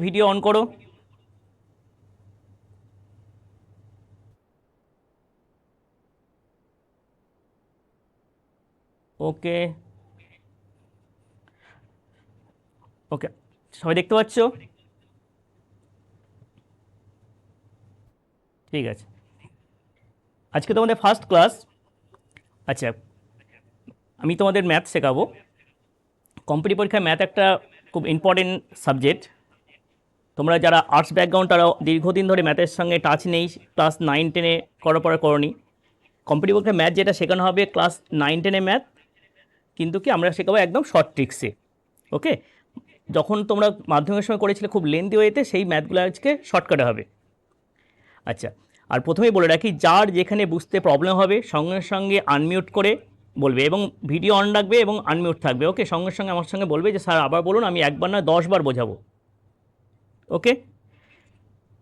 Video on করো। ওকে ওকে, সবাই দেখতে পাচ্ছ? ঠিক আছে, আজকে তোমাদের ফার্স্ট ক্লাস। আচ্ছা, আমি তোমাদের ম্যাথ শেখাবো। কম্পিটিটিভ পরীক্ষায় ম্যাথ একটা খুব ইম্পর্টেন্ট সাবজেক্ট। তোমরা যারা আর্টস ব্যাকগ্রাউন্ড তারা দীর্ঘদিন ধরে ম্যাথের সঙ্গে টাচ নেই, ক্লাস 9-10-এ করার পরে করনি। কম্পিটিটিভ পরীক্ষায় ম্যাথ যেটা শেখানো হবে ক্লাস 9-10-এ ম্যাথ, কিন্তু কি আমরা শেখাবো একদম শর্ট ট্রিক্সে। ওকে, যখন তোমরা মাধ্যমিকের সময় করেছিলে খুব লেন্দি ওয়েতে, সেই ম্যাথগুলো আজকে শর্টকাটে হবে। আচ্ছা, আর প্রথমেই বলে রাখি, যার যেখানে বুঝতে প্রবলেম হবে সঙ্গে সঙ্গে আনমিউট করে বলবে, এবং ভিডিও অন রাখবে এবং আনমিউট থাকবে। ওকে, সঙ্গে সঙ্গে আমার সঙ্গে বলবে যে স্যার আবার বলুন, আমি একবার না 10 বার বোঝাবো। ওকে,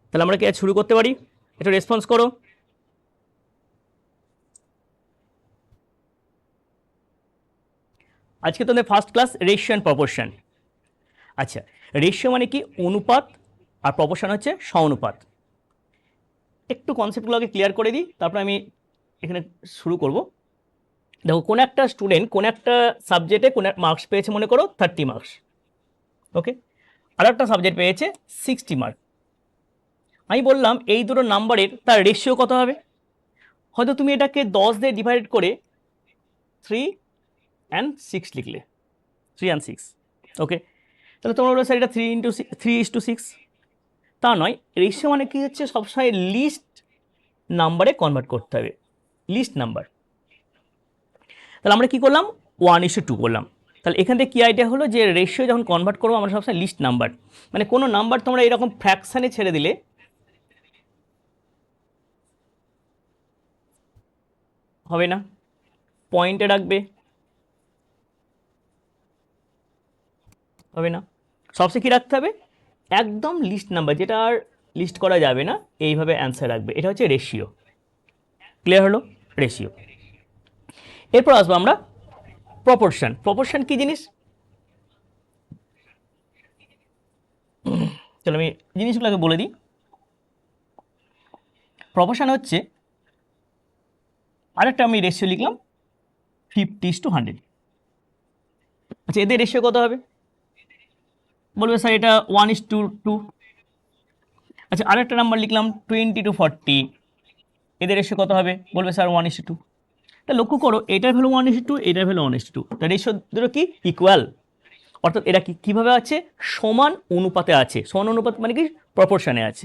তাহলে আমরা কি আজ শুরু করতে পারি? একটু রেসপন্স করো। আজকে তোমাদের first class ratio and proportion. আচ্ছা, রেশিও মানে কি? অনুপাত, আর প্রপোর্শন হচ্ছে সমানুপাত। একটু কনসেপ্টগুলোকে ক্লিয়ার করে দিই, তারপরে আমি এখানে শুরু করব। দেখো, কোন একটা স্টুডেন্ট কোন একটা সাবজেক্টে কোন মার্কস পেয়েছে, মনে করো 30 মার্কস। ওকে, আর একটা সাবজেক্ট পেয়েছে 60 মার্ক। আমি বললাম এই দুটো নাম্বারের তার রেশিও কত হবে? হয়তো তুমি এটাকে 10 দিয়ে ডিভাইড করে 3 and 6 লিখলে, 3 and 6। ওকে, তাহলে তোমরা বলবে স্যার এটা 3:6। তা নয়, রেশিও মানে কি হচ্ছে, সবসময় লিস্ট নাম্বারে কনভার্ট করতে হবে, লিস্ট নাম্বার। তাহলে আমরা কি করলাম? 1:2 করলাম। তাহলে এখান থেকে কী আইডিয়া হলো যে রেশিও যখন কনভার্ট করবো আমরা সবসময় লিস্ট নাম্বার, মানে কোনো নাম্বার তোমরা এরকম ফ্র্যাকশানে ছেড়ে দিলে হবে না, পয়েন্টে রাখবে, হবে না, সবসময় কী রাখতে হবে? একদম লিস্ট নাম্বার, যেটা আর লিস্ট করা যাবে না, এইভাবে অ্যান্সার রাখবে। এটা হচ্ছে রেশিও। ক্লিয়ার হলো? রেশিও। এরপর আসবো আমরা প্রপোর্শন। প্রপোর্শন কী জিনিস? চলো আমি জিনিসগুলোকে বলে দিই। প্রপোর্শন হচ্ছে, আরেকটা আমি রেশিও লিখলাম 50:100। আচ্ছা, এদের রেশিও কত হবে? বলবে স্যার এটা 1:2। আচ্ছা, আরেকটা নাম্বার লিখলাম 20:40। এদের রেশিও কত হবে? বলবে স্যার 1:2। তা লক্ষ্য করো, এটার ভ্যালু 1:2, এটার ভ্যালু 1:2, তা রেশিও দুটো কি ইকুয়াল, অর্থাৎ এরা কি কীভাবে আছে? সমান অনুপাতে আছে। সমান অনুপাত মানে কি? প্রপোর্শনে আছে।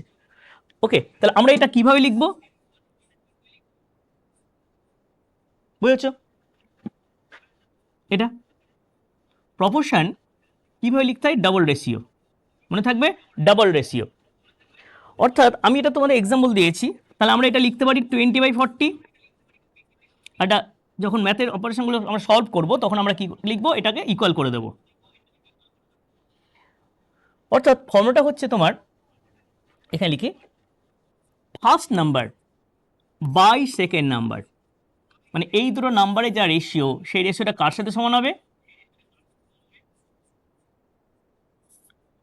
ওকে, তাহলে আমরা এটা কিভাবে লিখবো? বুঝেছ? এটা প্রপোর্শন কীভাবে লিখতে হয়? ডাবল রেশিও, মনে থাকবে, ডাবল রেশিও। অর্থাৎ আমি এটা তোমাদের এক্সাম্পল দিয়েছি, তাহলে আমরা এটা লিখতে পারি 20/40। এটা যখন ম্যাথের অপারেশনগুলো আমরা সলভ করব তখন আমরা কি লিখবো? এটাকে ইকুয়াল করে দেব। অর্থাৎ ফর্মুলাটা হচ্ছে তোমার, এখানে লিখি first number by second number, মানে এই দুটো নাম্বারে যা রেশিও, সেই রেশিওটা কার সাথে সমান হবে?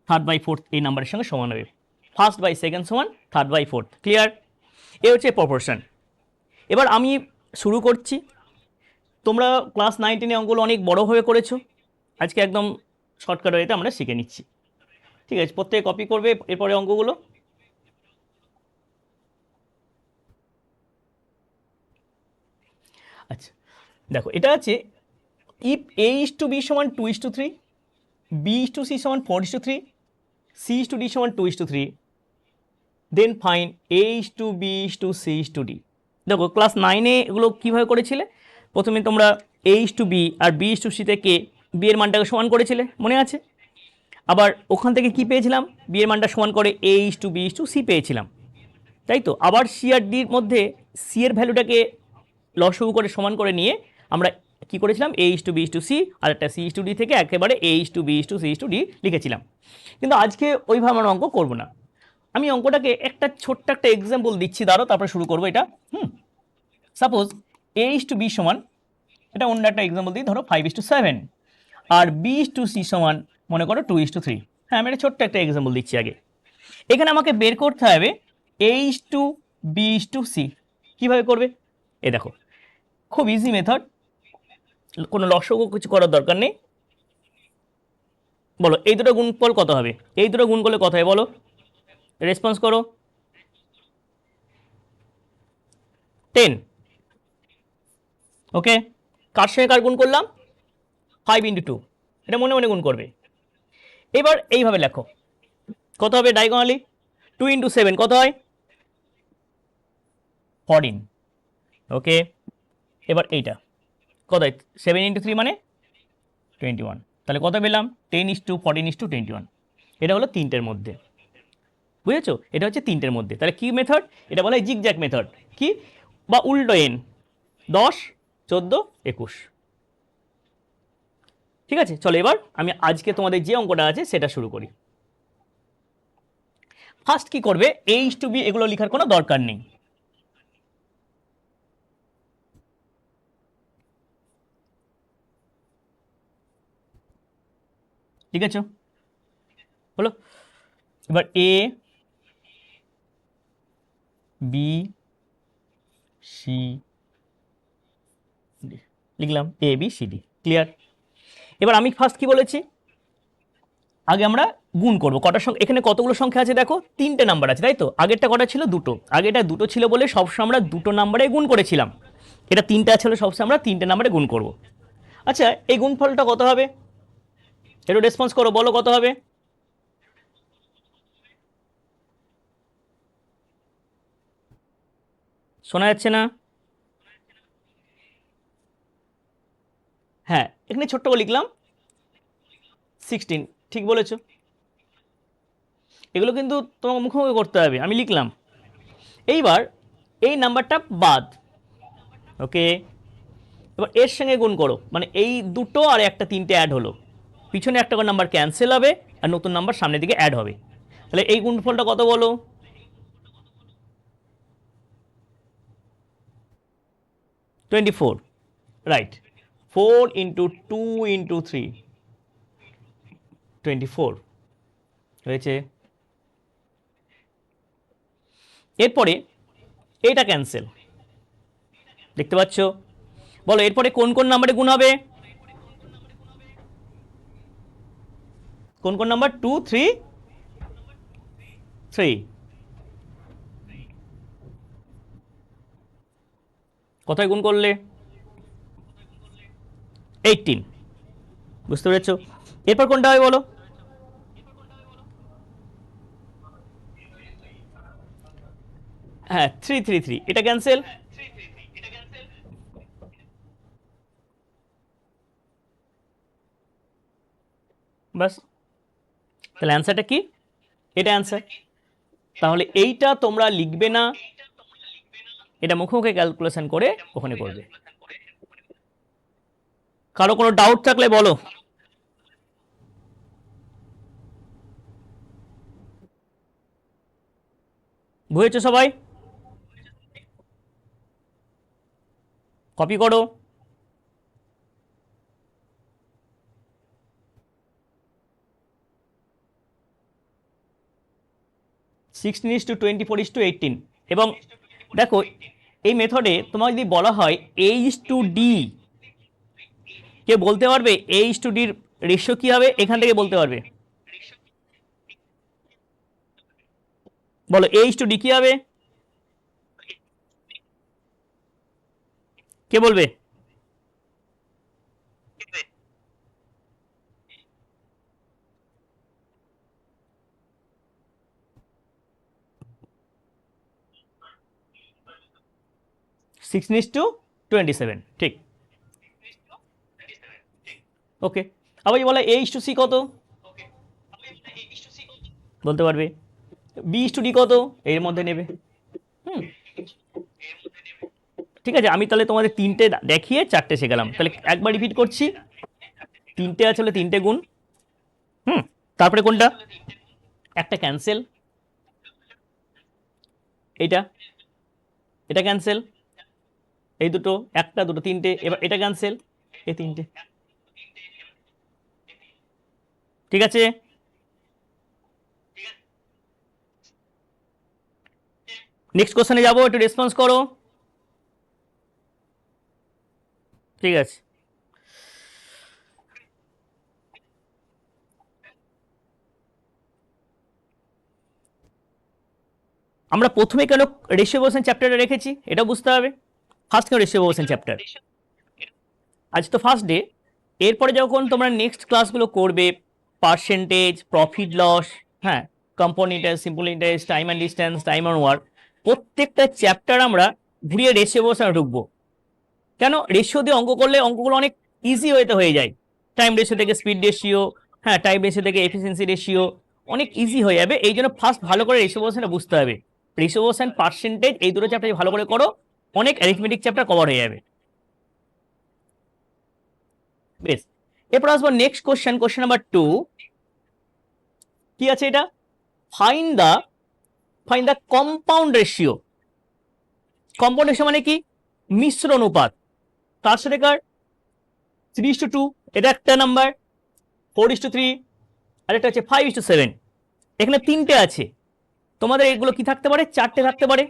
3/4 এই নাম্বারের সঙ্গে সমান হবে। ফার্স্ট বাই সেকেন্ড সমান 3/4। ক্লিয়ার? এ হচ্ছে প্রপোর্শন। এবার আমি শুরু করছি। তোমরা ক্লাস 9-10 অঙ্কগুলো অনেক বড়োভাবে করেছো, আজকে একদম শর্টকাট ওয়েতে আমরা শিখে নিচ্ছি। ঠিক আছে, প্রত্যেকে কপি করবে এরপরে অঙ্কগুলো। আচ্ছা, দেখো এটা আছে, ইফ A:B সমান 2:3, B:C সমান 4:3, C:D সমান 2:3, দেন ফাইন A:B:C:D। দেখো ক্লাস 9-এ এগুলো কীভাবে করেছিলে? প্রথমে তোমরা A:B আর B:C থেকে B এর মানটাকে সমান করেছিলে, মনে আছে? আবার ওখান থেকে কি পেয়েছিলাম? B এর মানটা সমান করে A:B:C পেয়েছিলাম, তাই তো? আবার C আর ডির মধ্যে C এর ভ্যালুটাকে লসাগু করে সমান করে নিয়ে আমরা কি করেছিলাম? A:B:C আর একটা C:D থেকে একেবারে A:B:C:D লিখেছিলাম। কিন্তু আজকে ওইভাবে আমরা অঙ্ক করব না। আমি অঙ্কটাকে একটা ছোট্ট একটা এক্সাম্পল দিচ্ছি, দাঁড়াও, তারপরে শুরু করবো এটা। সাপোজ A:B সমান, এটা অন্য একটা এক্সাম্পল দিই, ধরো 5:7, আর B:C সমান মনে করো 2:3। হ্যাঁ, আমি একটা ছোট্ট একটা এক্সাম্পল দিচ্ছি আগে। এখানে আমাকে বের করতে হবে A:B:C। কীভাবে করবে? এ দেখো, খুব ইজি মেথড, কোনো লসগু কিছু করার দরকার নেই। বলো এই দুটো গুণফল কত হবে? এই দুটো গুণ করলে কত হবে বলো, রেসপন্স করো। 10। ওকে, কার সঙ্গে কার গুণ করলাম? 5 × 2। এটা মনে মনে গুণ করবে। এবার এইভাবে লেখো, কত হবে ডায়াগোনালি? 2 × 7 কত হয়? 14। ওকে, এবার এইটা কত হয়? 7 × 3 মানে 21। তাহলে কত পেলাম? 10:14:21। এটা হলো তিনটের মধ্যে, বুঝেছো? এটা হচ্ছে তিনটের মধ্যে। তাহলে কি মেথড? এটা বলা হয় জিগজ্যাগ মেথড। কি বা উল্টো এন, 10, 14, 21। ঠিক আছে, চলো এবার আমি আজকে তোমাদের যে অঙ্কটা আছে সেটা শুরু করি। ফার্স্ট কি করবে? A:B এগুলো লেখার কোনো দরকার নেই। ঠিক আছে, বলো এবার A:B:C লিখলাম, A:B:C:D। ক্লিয়ার? এবার আমি ফার্স্ট কি বলেছি? আগে আমরা গুণ করব কটার সংখ্যা। এখানে কতগুলো সংখ্যা আছে দেখো, তিনটে নাম্বার আছে, তাই তো? আগেরটা কটা ছিল? দুটো। আগেটা দুটো ছিল বলে সবসময় আমরা দুটো নাম্বারে গুণ করেছিলাম। এটা তিনটা ছিল, সবসময় আমরা তিনটে নাম্বারে গুণ করব। আচ্ছা, এই গুণফলটা কত হবে? একটু রেসপন্স করো, বলো কত হবে? শোনা যাচ্ছে না? হ্যাঁ, এখানে ছোট্ট করে লিখলাম 16। ঠিক বলেছো। এগুলো কিন্তু তোমাকে মুখোমুখি করতে হবে, আমি লিখলাম। এইবার এই নাম্বারটা বাদ। ওকে, এবার এর সঙ্গে গুণ করো, মানে এই দুটো আর একটা তিনটে অ্যাড হলো, পিছনে একটা করে নাম্বার ক্যান্সেল হবে আর নতুন নাম্বার সামনের দিকে অ্যাড হবে। তাহলে এই গুণফলটা কত বলো? 24। রাইট, 4 × 2 × 3 24 হয়েছে। এরপরে এটা ক্যান্সেল, দেখতে পাচ্ছ? বলো এরপরে কোন কোন নাম্বারে গুণ হবে? কোন কোন নাম্বার? 2, 3, 3। কোথায় গুণ করলে? 18। বুঝতে পেরেছো? এরপর কোনটা হবে বলো? হ্যাঁ, 3, 3, 3, এটা ক্যান্সেল। বাস, তাহলে অ্যান্সারটা কি? এটা অ্যান্সার। তাহলে এইটা তোমরা লিখবে না, এটা মুখোমুখি ক্যালকুলেশন করে ওখানে করবে। কারো কোনো ডাউট থাকলে বলো। বুঝেছো সবাই? কপি করো। 16:24:18। এবং দেখো, এই মেথডে তোমার যদি বলা হয় A:D, কে বলতে পারবে A:D রেশিও কি হবে? এখান থেকে বলতে পারবে। বলো A:D কি হবে? কে বলবে? সিক্স নিস টু 27। ঠিক। ওকে, আবার বলে A:C কত? বলতে পারবে। B:D কত? এর মধ্যে নেবে। হুম, ঠিক আছে। আমি তাহলে তোমাদের তিনটে দেখিয়ে চারটে শেখালাম। তাহলে একবার রিপিট করছি, তিনটে আছে হলে তিনটে গুণ। হুম, তারপরে কোনটা? একটা ক্যান্সেল, এইটা, এটা ক্যান্সেল, এই দুটো, একটা দুটো তিনটে। এবার এটা ক্যান্সেল, এই তিনটে। ঠিক আছে, নেক্সট কোশ্চেনে যাবো, একটু রেসপন্স করো। ঠিক আছে, আমরা প্রথমে কেন রেশিও প্রপোর্শন চ্যাপ্টারটা রেখেছি এটা বুঝতে হবে। ফার্স্ট কেন রেশিও প্রপোর্শন চ্যাপ্টার, আজ তো ফার্স্ট ডে। এরপরে যখন তোমরা নেক্সট ক্লাসগুলো করবে, পার্সেন্টেজ, প্রফিট লস, হ্যাঁ, compound interest, simple interest, time and distance, time and work, প্রত্যেকটা চ্যাপ্টার আমরা ঘুরিয়ে রেশিও প্রপোর্শনে ঢুকবো। কেন, রেশিও দিয়ে অঙ্ক করলে অঙ্কগুলো অনেক ইজি ওয়েতে হয়ে যায়। টাইম রেশিও থেকে স্পিড রেশিও, হ্যাঁ, টাইম রেশিও থেকে এফিসিয়েন্সি রেশিও, অনেক ইজি হয়ে যাবে। এই জন্য ফার্স্ট ভালো করে রেশিও প্রপোর্শনটা বুঝতে হবে। রেশিও প্রপোর্শন, পার্সেন্টেজ, এই দুটো চ্যাপ্টার ভালো করে করো, অনেক অ্যারিথমেটিক চ্যাপ্টার কভার হয়ে যাবে। বেশ, এরপর আসবো নেক্সট কোশ্চেন, কোশ্চেন নাম্বার 2। কি আছে এটা? Find the compound ratio. Compound ratio মানে কি? মিশ্র অনুপাত। তার সাথে কার 3:2, এটা একটা নাম্বার, 4:3, আর একটা হচ্ছে 5:7। এখানে তিনটে আছে। তোমাদের এগুলো কি থাকতে পারে? চারটে থাকতে পারে,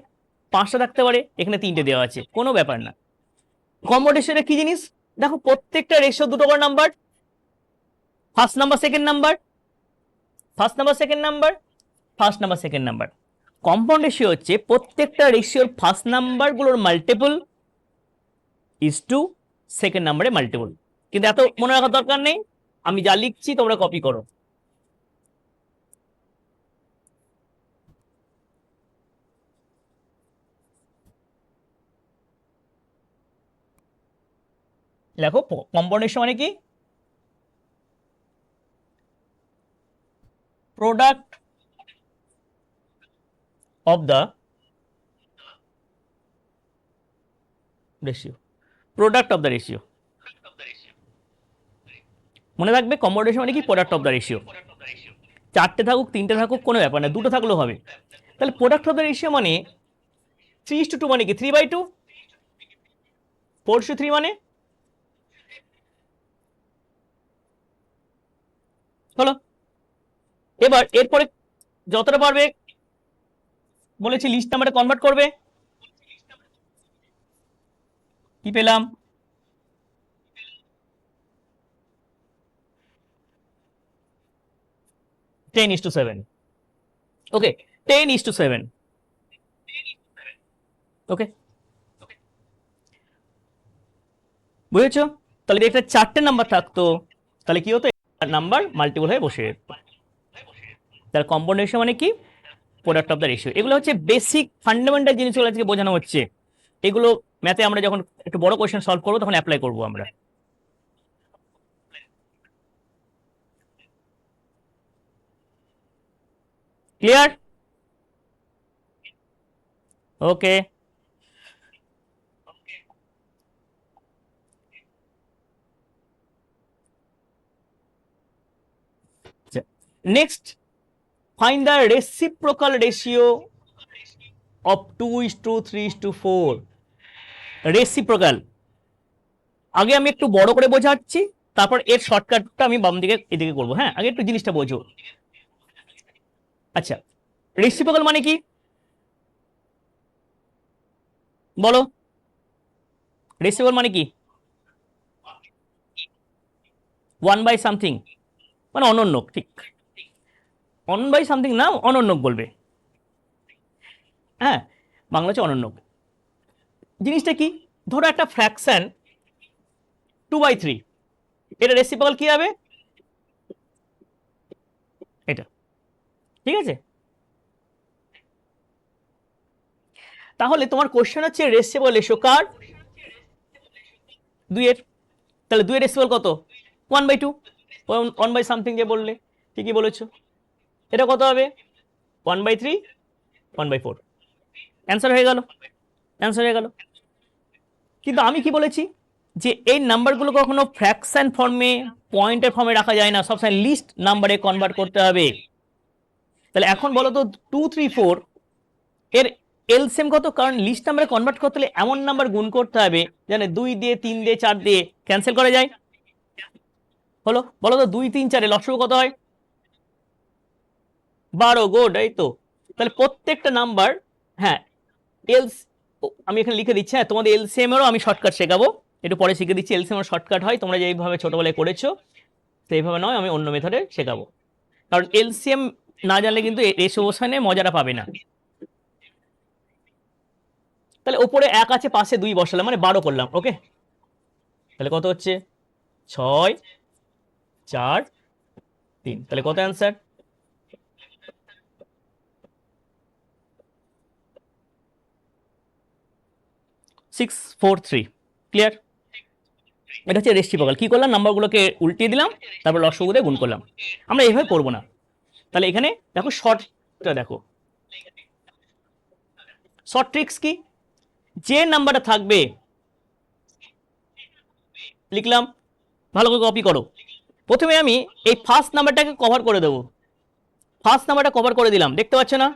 পাঁচটা থাকতে পারে, এখানে তিনটে দেওয়া আছে, কোনো ব্যাপার না। কম্পাউন্ড রেশিওটা কি জিনিস? দেখো, প্রত্যেকটা রেশিও দুটো করে number, first number, second number, first number, second number, first number, second number. Compound ratio হচ্ছে প্রত্যেকটা রেশিওর ফার্স্ট নাম্বারগুলোর মাল্টিপল ইজ টু সেকেন্ড নাম্বারের মাল্টিপল। কিন্তু এত মনে রাখার দরকার নেই, আমি যা লিখছি তোমরা কপি করো। দেখো, কম্পাউন্ড রেশিও মানে কি? Product of the ratio, product of the ratio. মনে রাখবে, কম্পাউন্ড রেশিও মানে কি? Product of the ratio. চারটে থাকুক, তিনটে থাকুক, কোনো ব্যাপার না, দুটো থাকলেও হবে। তাহলে প্রোডাক্ট অফ দ্য রেশিও মানে 3:2 মানে কি? 3/2। 4:3 মানে হলো। এবার এরপরে যতটা পারবে বলেছি লিস্ট নাম্বারে কনভার্ট করবে। কি পেলাম? 10:7। ওকে, 10:7। ওকে, বুঝেছো? তাহলে যদি একটা চারটে নাম্বার থাকতো, তাহলে কি হতো? নাম্বার মাল্টিপল হয়ে বসে যেত। তার কম্পাউন্ড রেশিও মানে কি? Product of the ratio. এগুলো হচ্ছে বেসিক ফান্ডামেন্টাল জিনিসগুলো আজকে বোঝানো হচ্ছে। এগুলো ম্যাথে আমরা যখন একটু বড় কোয়েশ্চেন সলভ করবো তখন অ্যাপ্লাই করবো আমরা। Clear? Okay, next, find the reciprocal ratio of 2:3:4। Reciprocal আগে আমি একটু বড় করে বোঝাচ্ছি, তারপর এর শর্টকাটটা আমি বাম দিকে এদিকে করবো। হ্যাঁ, আগে একটু জিনিসটা বোঝো। আচ্ছা, রেসিপ্রোকাল মানে কি বলো? রেসিপ্রোকাল মানে কি? 1/something, মানে অনন্যক। ঠিক, 1/something না, অনন্যক বলবে। হ্যাঁ, বাংলা হচ্ছে অনন্যক। জিনিসটা কি? ধরো একটা ফ্র্যাকশন 2/3, এটা রেসিপ্রোকাল কি হবে? এটা। ঠিক আছে, তাহলে তোমার কোশ্চেন হচ্ছে রেসিপ্রোকাল রেশিও কার? 2 এর। তাহলে 2 এর রেসিপ্রোকাল কত? 1/2। 1/something যে বললে, ঠিকই বলেছো। এটা কত হবে? 1/3, 1/4। অ্যান্সার হয়ে গেল, অ্যান্সার হয়ে গেল। কিন্তু আমি কি বলেছি? যে এই নাম্বারগুলো কখনো ফ্র্যাকশন ফর্মে, পয়েন্টের ফর্মে রাখা যায় না, সবসময় লিস্ট নাম্বারে কনভার্ট করতে হবে। তাহলে এখন বলো তো 2, 3, 4 এর এলসিএম কত? কারণ লিস্ট নাম্বারে কনভার্ট করতে হলে এমন নাম্বার গুণ করতে হবে যেন 2 দিয়ে, 3 দিয়ে, 4 দিয়ে ক্যান্সেল করা যায়। হলো, বলো তো 2, 3, 4 এর লসগু কত হয়? 12। গুড, এই তো। তাহলে প্রত্যেকটা নাম্বার, হ্যাঁ, এলস আমি এখানে লিখে দিচ্ছি, হ্যাঁ তোমাদের এলসিএম এরও আমি শর্টকাট শেখাবো, একটু পরে শিখে দিচ্ছি। এলসিএম এর শর্টকাট হয়, তোমরা যেইভাবে ছোটবেলায় করেছো সেইভাবে নয়, আমি অন্য মেথডে শেখাবো। কারণ এলসিএম না জানলে কিন্তু রেশিওশনে মজাটা পাবে না। তাহলে ওপরে 1 আছে, পাশে 2 বসালাম, মানে 12 করলাম। ওকে, তাহলে কত হচ্ছে 6 4 3, তাহলে কত অ্যান্সার? 643। ক্লিয়ার? এটা হচ্ছে রেসিপ্রোকাল। কি করলাম, নাম্বারগুলোকে উল্টিয়ে দিলাম, তারপর লসাগু দিয়ে গুণ করলাম। আমরা এইভাবে করবো না। তাহলে এখানে দেখো শর্টটা দেখো, শর্ট ট্রিক্স কি, যে নাম্বারটা থাকবে লিখলাম, ভালো করে কপি করো। প্রথমে আমি এই ফার্স্ট নাম্বারটাকে কভার করে দেবো। ফার্স্ট নাম্বারটা কভার করে দিলাম, দেখতে পাচ্ছ না?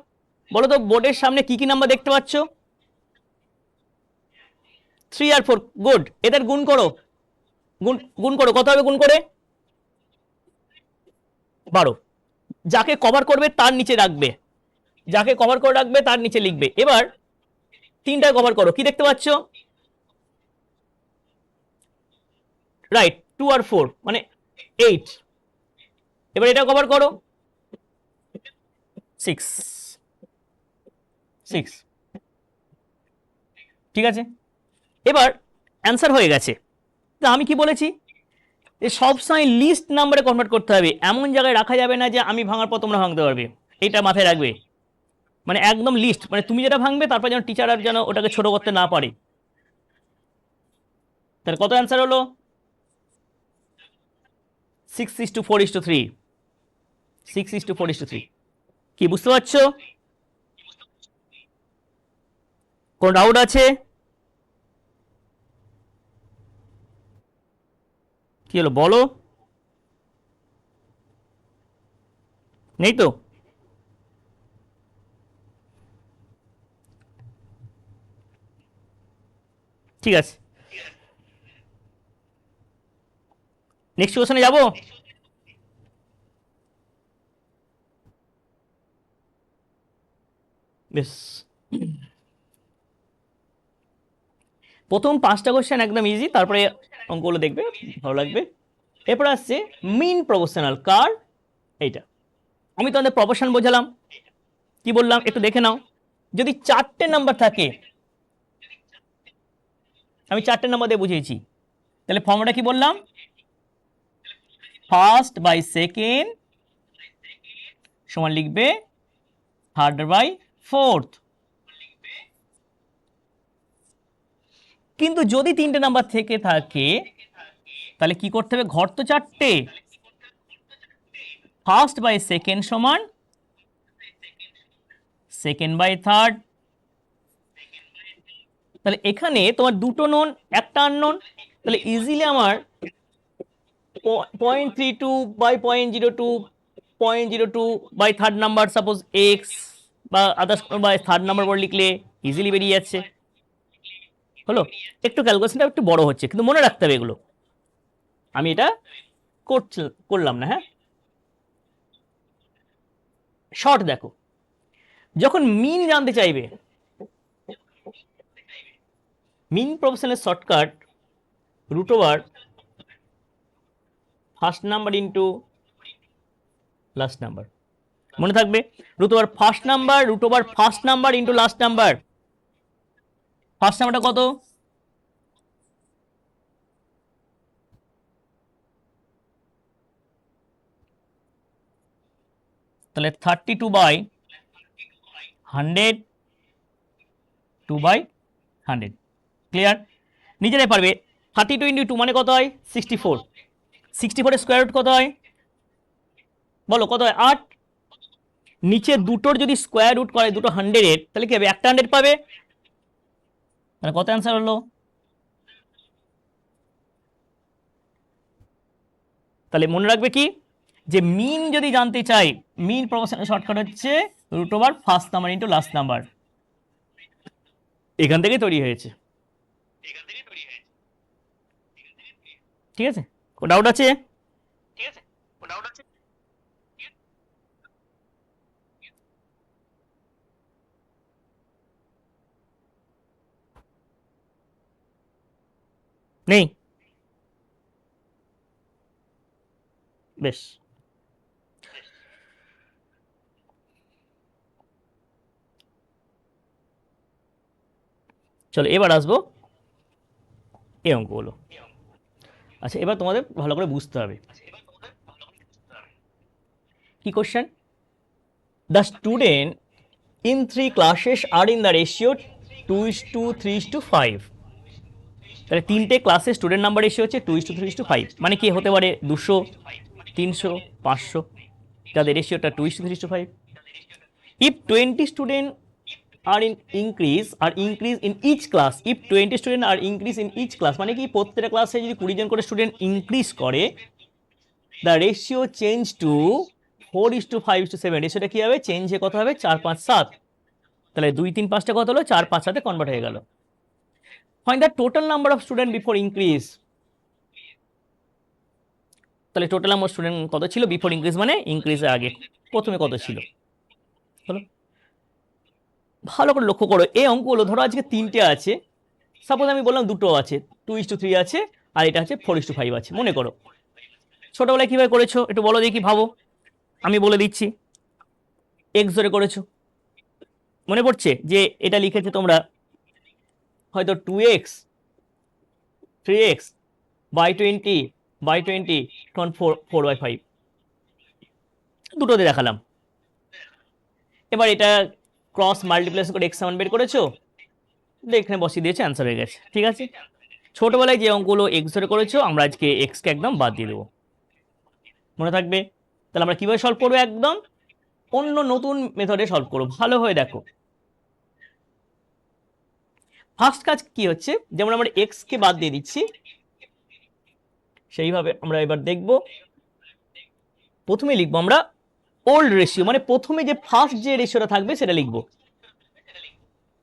বলো তো বোর্ডের সামনে কি কি নাম্বার দেখতে পাচ্ছ? 3 আর 4, গুড। এদের গুণ করো, গুণ গুণ করো, কত হবে গুণ করে? 12। যাকে কভার করবে তার নিচে রাখবে, যাকে কভার করে রাখবে তার নিচে লিখবে। এবার 3টা কভার করো, কি দেখতে পাচ্ছ? রাইট, 2 আর 4 মানে 8। এবার এটা কভার করো, 6 6। ঠিক আছে, এবার অ্যান্সার হয়ে গেছে। তা আমি কি বলেছি, যে সবসময় লিস্ট নাম্বারে কনভার্ট করতে হবে, এমন জায়গায় রাখা যাবে না যে আমি ভাঙার পর তোমরা ভাঙতে পারবে, এটা মাথায় রাখবে। মানে একদম লিস্ট, মানে তুমি যেটা ভাঙবে তারপর যেন টিচার আর যেন ওটাকে ছোট করতে না পারে। তাহলে কত অ্যান্সার হলো? 6:4:3। 6:4:3। কি বুঝতে পারছো? কোন ডাউট আছে? কি হলো বলো, নেই তো? ঠিক আছে, নেক্সট কোশ্চেনে যাবো। বেশ, প্রথম 5টা কোশ্চেন একদম ইজি, তারপরে অঙ্কগুলো দেখবে ভালো লাগবে। এরপর আসছে মিন প্রপোর্শনাল। কার? এইটা আমি তোমাদের প্রপোর্শন বোঝালাম, কি বললাম একটু দেখে নাও। যদি 4টে নাম্বার থাকে, আমি 4টে নাম্বার দিয়ে বুঝিয়েছি, তাহলে ফর্মুলাটা কি বললাম? ফার্স্ট বাই সেকেন্ড সমান লিখবে থার্ড বাই ফোর্থ। কিন্তু যদি 3টে নাম্বার থেকে থাকে তাহলে কি করতে হবে, ঘর তো 4টে, ফার্স্ট বাই সেকেন্ড সমান সেকেন্ড বাই থার্ড। তাহলে এখানে তোমার 2টো নোন, একটা আননোন, তাহলে ইজিলি আমার 0.32 by 0.02, 0.02 by third number suppose X বা আদার্স বাই থার্ড নাম্বার পর লিখলে ইজিলি বেরিয়ে যাচ্ছে। হলো, একটু ক্যালকুলেশনটা একটু বড় হচ্ছে, কিন্তু মনে রাখতে হবে এগুলো, আমি এটা করলাম না। হ্যাঁ, শর্ট দেখো, যখন মিন জানতে চাইবে, mean proportional shortcut root over first number into last number. মনে থাকবে, root over first number, root over first number into last number. First নাম্বারটা কত? তাহলে 32/100, 2/100। ক্লিয়ার? নিজেরাই পারবে। 32 × 2 মানে কত হয়? 64। 64 এর স্কোয়ার রুট কত হয়? বলো কত হয়? 8। নিচে দুটোর যদি স্কোয়ার রুট করে, দুটো 100-এর, তাহলে কি হবে? একটা 100 পাবে। তাহলে কত অ্যান্সার হলো? তাহলে মনে রাখবে কি, যে মিন যদি জানতে চাই, মিন প্রপোর্শনাল শর্টকাট হচ্ছে root over first number into last number. এখান থেকে তৈরি হয়েছে। ঠিক আছে, কোনো ডাউট আছে? নেই? বেশ, চলো এবার আসবো এই অঙ্কগুলো। আচ্ছা, এবার তোমাদের ভালো করে বুঝতে হবে কি question. The student in three classes are in the ratio 2:3:5। তাহলে তিনটে ক্লাসে স্টুডেন্ট নাম্বার রেশিও হচ্ছে 2:3:5, মানে কি হতে পারে 200, 300, 500, যাদের রেশিওটা 2:3:5। if 20 student are in increase in each class, if 20 student are increase in each class, মানে কি প্রত্যেকটা ক্লাসে যদি 20 জন করে স্টুডেন্ট ইনক্রিজ করে, দ্য রেশিও চেঞ্জ টু 4:5:7, রেশিওটা কি হবে, চেঞ্জ হয়ে কত হবে, 4, 5, 7। তাহলে 2, 3, 5টা কত হলো, 4, 5, 7-এ কনভার্ট হয়ে গেল। Find the total number of student before increase. তাহলে টোটাল নাম্বার স্টুডেন্ট কত ছিল বিফোর ইনক্রিজ, মানে ইনক্রিজের আগে প্রথমে কত ছিল। হলো, ভালো করে লক্ষ্য করো এই অঙ্কগুলো। ধরো আজকে 3টে আছে, সাপোজ আমি বললাম 2টো আছে, 2:3 আছে, আর এটা আছে 4:5 আছে। মনে করো ছোটবেলায় কিভাবে করেছো একটু বলো দেখি, ভাবো, আমি বলে দিচ্ছি। এক্স ধরে করেছো, মনে পড়ছে যে এটা লিখেছে তোমরা হয়তো 2x 3x বাই 20 তখন 4/5, দুটোতে দেখালাম। এবার এটা ক্রস মাল্টিপ্লিকেশন করে এক্স সমান বের করেছো, এখানে বসিয়ে দিয়েছে, অ্যান্সার হয়ে গেছে। ঠিক আছে, ছোটবেলায় যে অঙ্কগুলো এক্স ধরে করেছো আমরা আজকে এক্সকে একদম বাদ দিয়ে দেবো, মনে থাকবে। তাহলে আমরা কিভাবে সলভ করবো, একদম অন্য নতুন মেথডে সলভ করবো। ভালো হয়ে দেখো, ফার্স্ট কাজ কি হচ্ছে, যেমন আমরা এক্স কে বাদ দিয়ে দিচ্ছি, সেইভাবে আমরা এবার দেখব। প্রথমে লিখবো আমরা ওল্ড রেশিও, মানে প্রথমে যে ফার্স্ট যে রেশিওটা থাকবে সেটা লিখবো।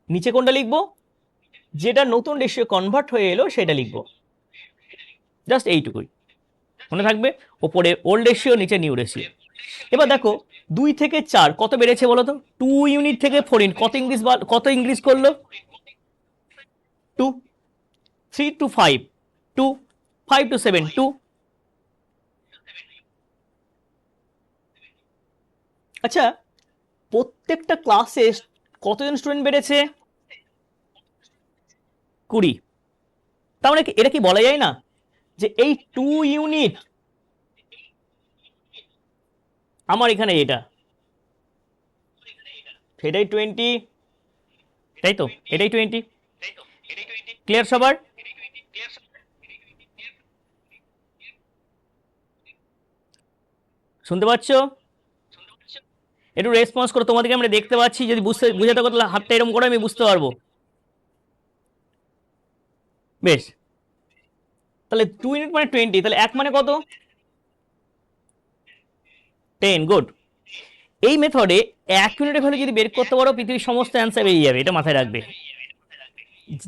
নিচে কোনটা লিখবো, যেটা নতুন রেশিও কনভার্ট হয়ে এলো সেটা লিখবো। জাস্ট এইটুকুই মনে থাকবে, ওপরে ওল্ড রেশিও, নিচে নিউ রেশিও। এবার দেখো 2 থেকে 4 কত বেড়েছে বলো তো, 2 ইউনিট থেকে 4 ইউনিট, কত ইনক্রিজ করলো, 2। 3 to 5 2, 5 to 7 2। আচ্ছা, প্রত্যেকটা ক্লাসে কতজন স্টুডেন্ট বেড়েছে, 20। তার মানে এটা কি বলা যায় না যে এই 2 ইউনিট আমার এখানে এটা, সেটাই 20, তাই তো, এটাই 20। ক্লিয়ার সবার? শুনতে পাচ্ছ? একটু রেসপন্স করো, তোমাদেরকে আমরা দেখতে পাচ্ছি, যদি বুঝাতে পারো তাহলে হাতটা এরকম করে আমি বুঝতে পারবো। বেশ, তাহলে 2 ইউনিট মানে 20, তাহলে 1 মানে কত, 10। গুড। এই মেথডে 1 ইউনিটের ভ্যালু যদি বের করতে পারো পৃথিবীর সমস্ত অ্যান্সার বেরিয়ে যাবে, এটা মাথায় রাখবে।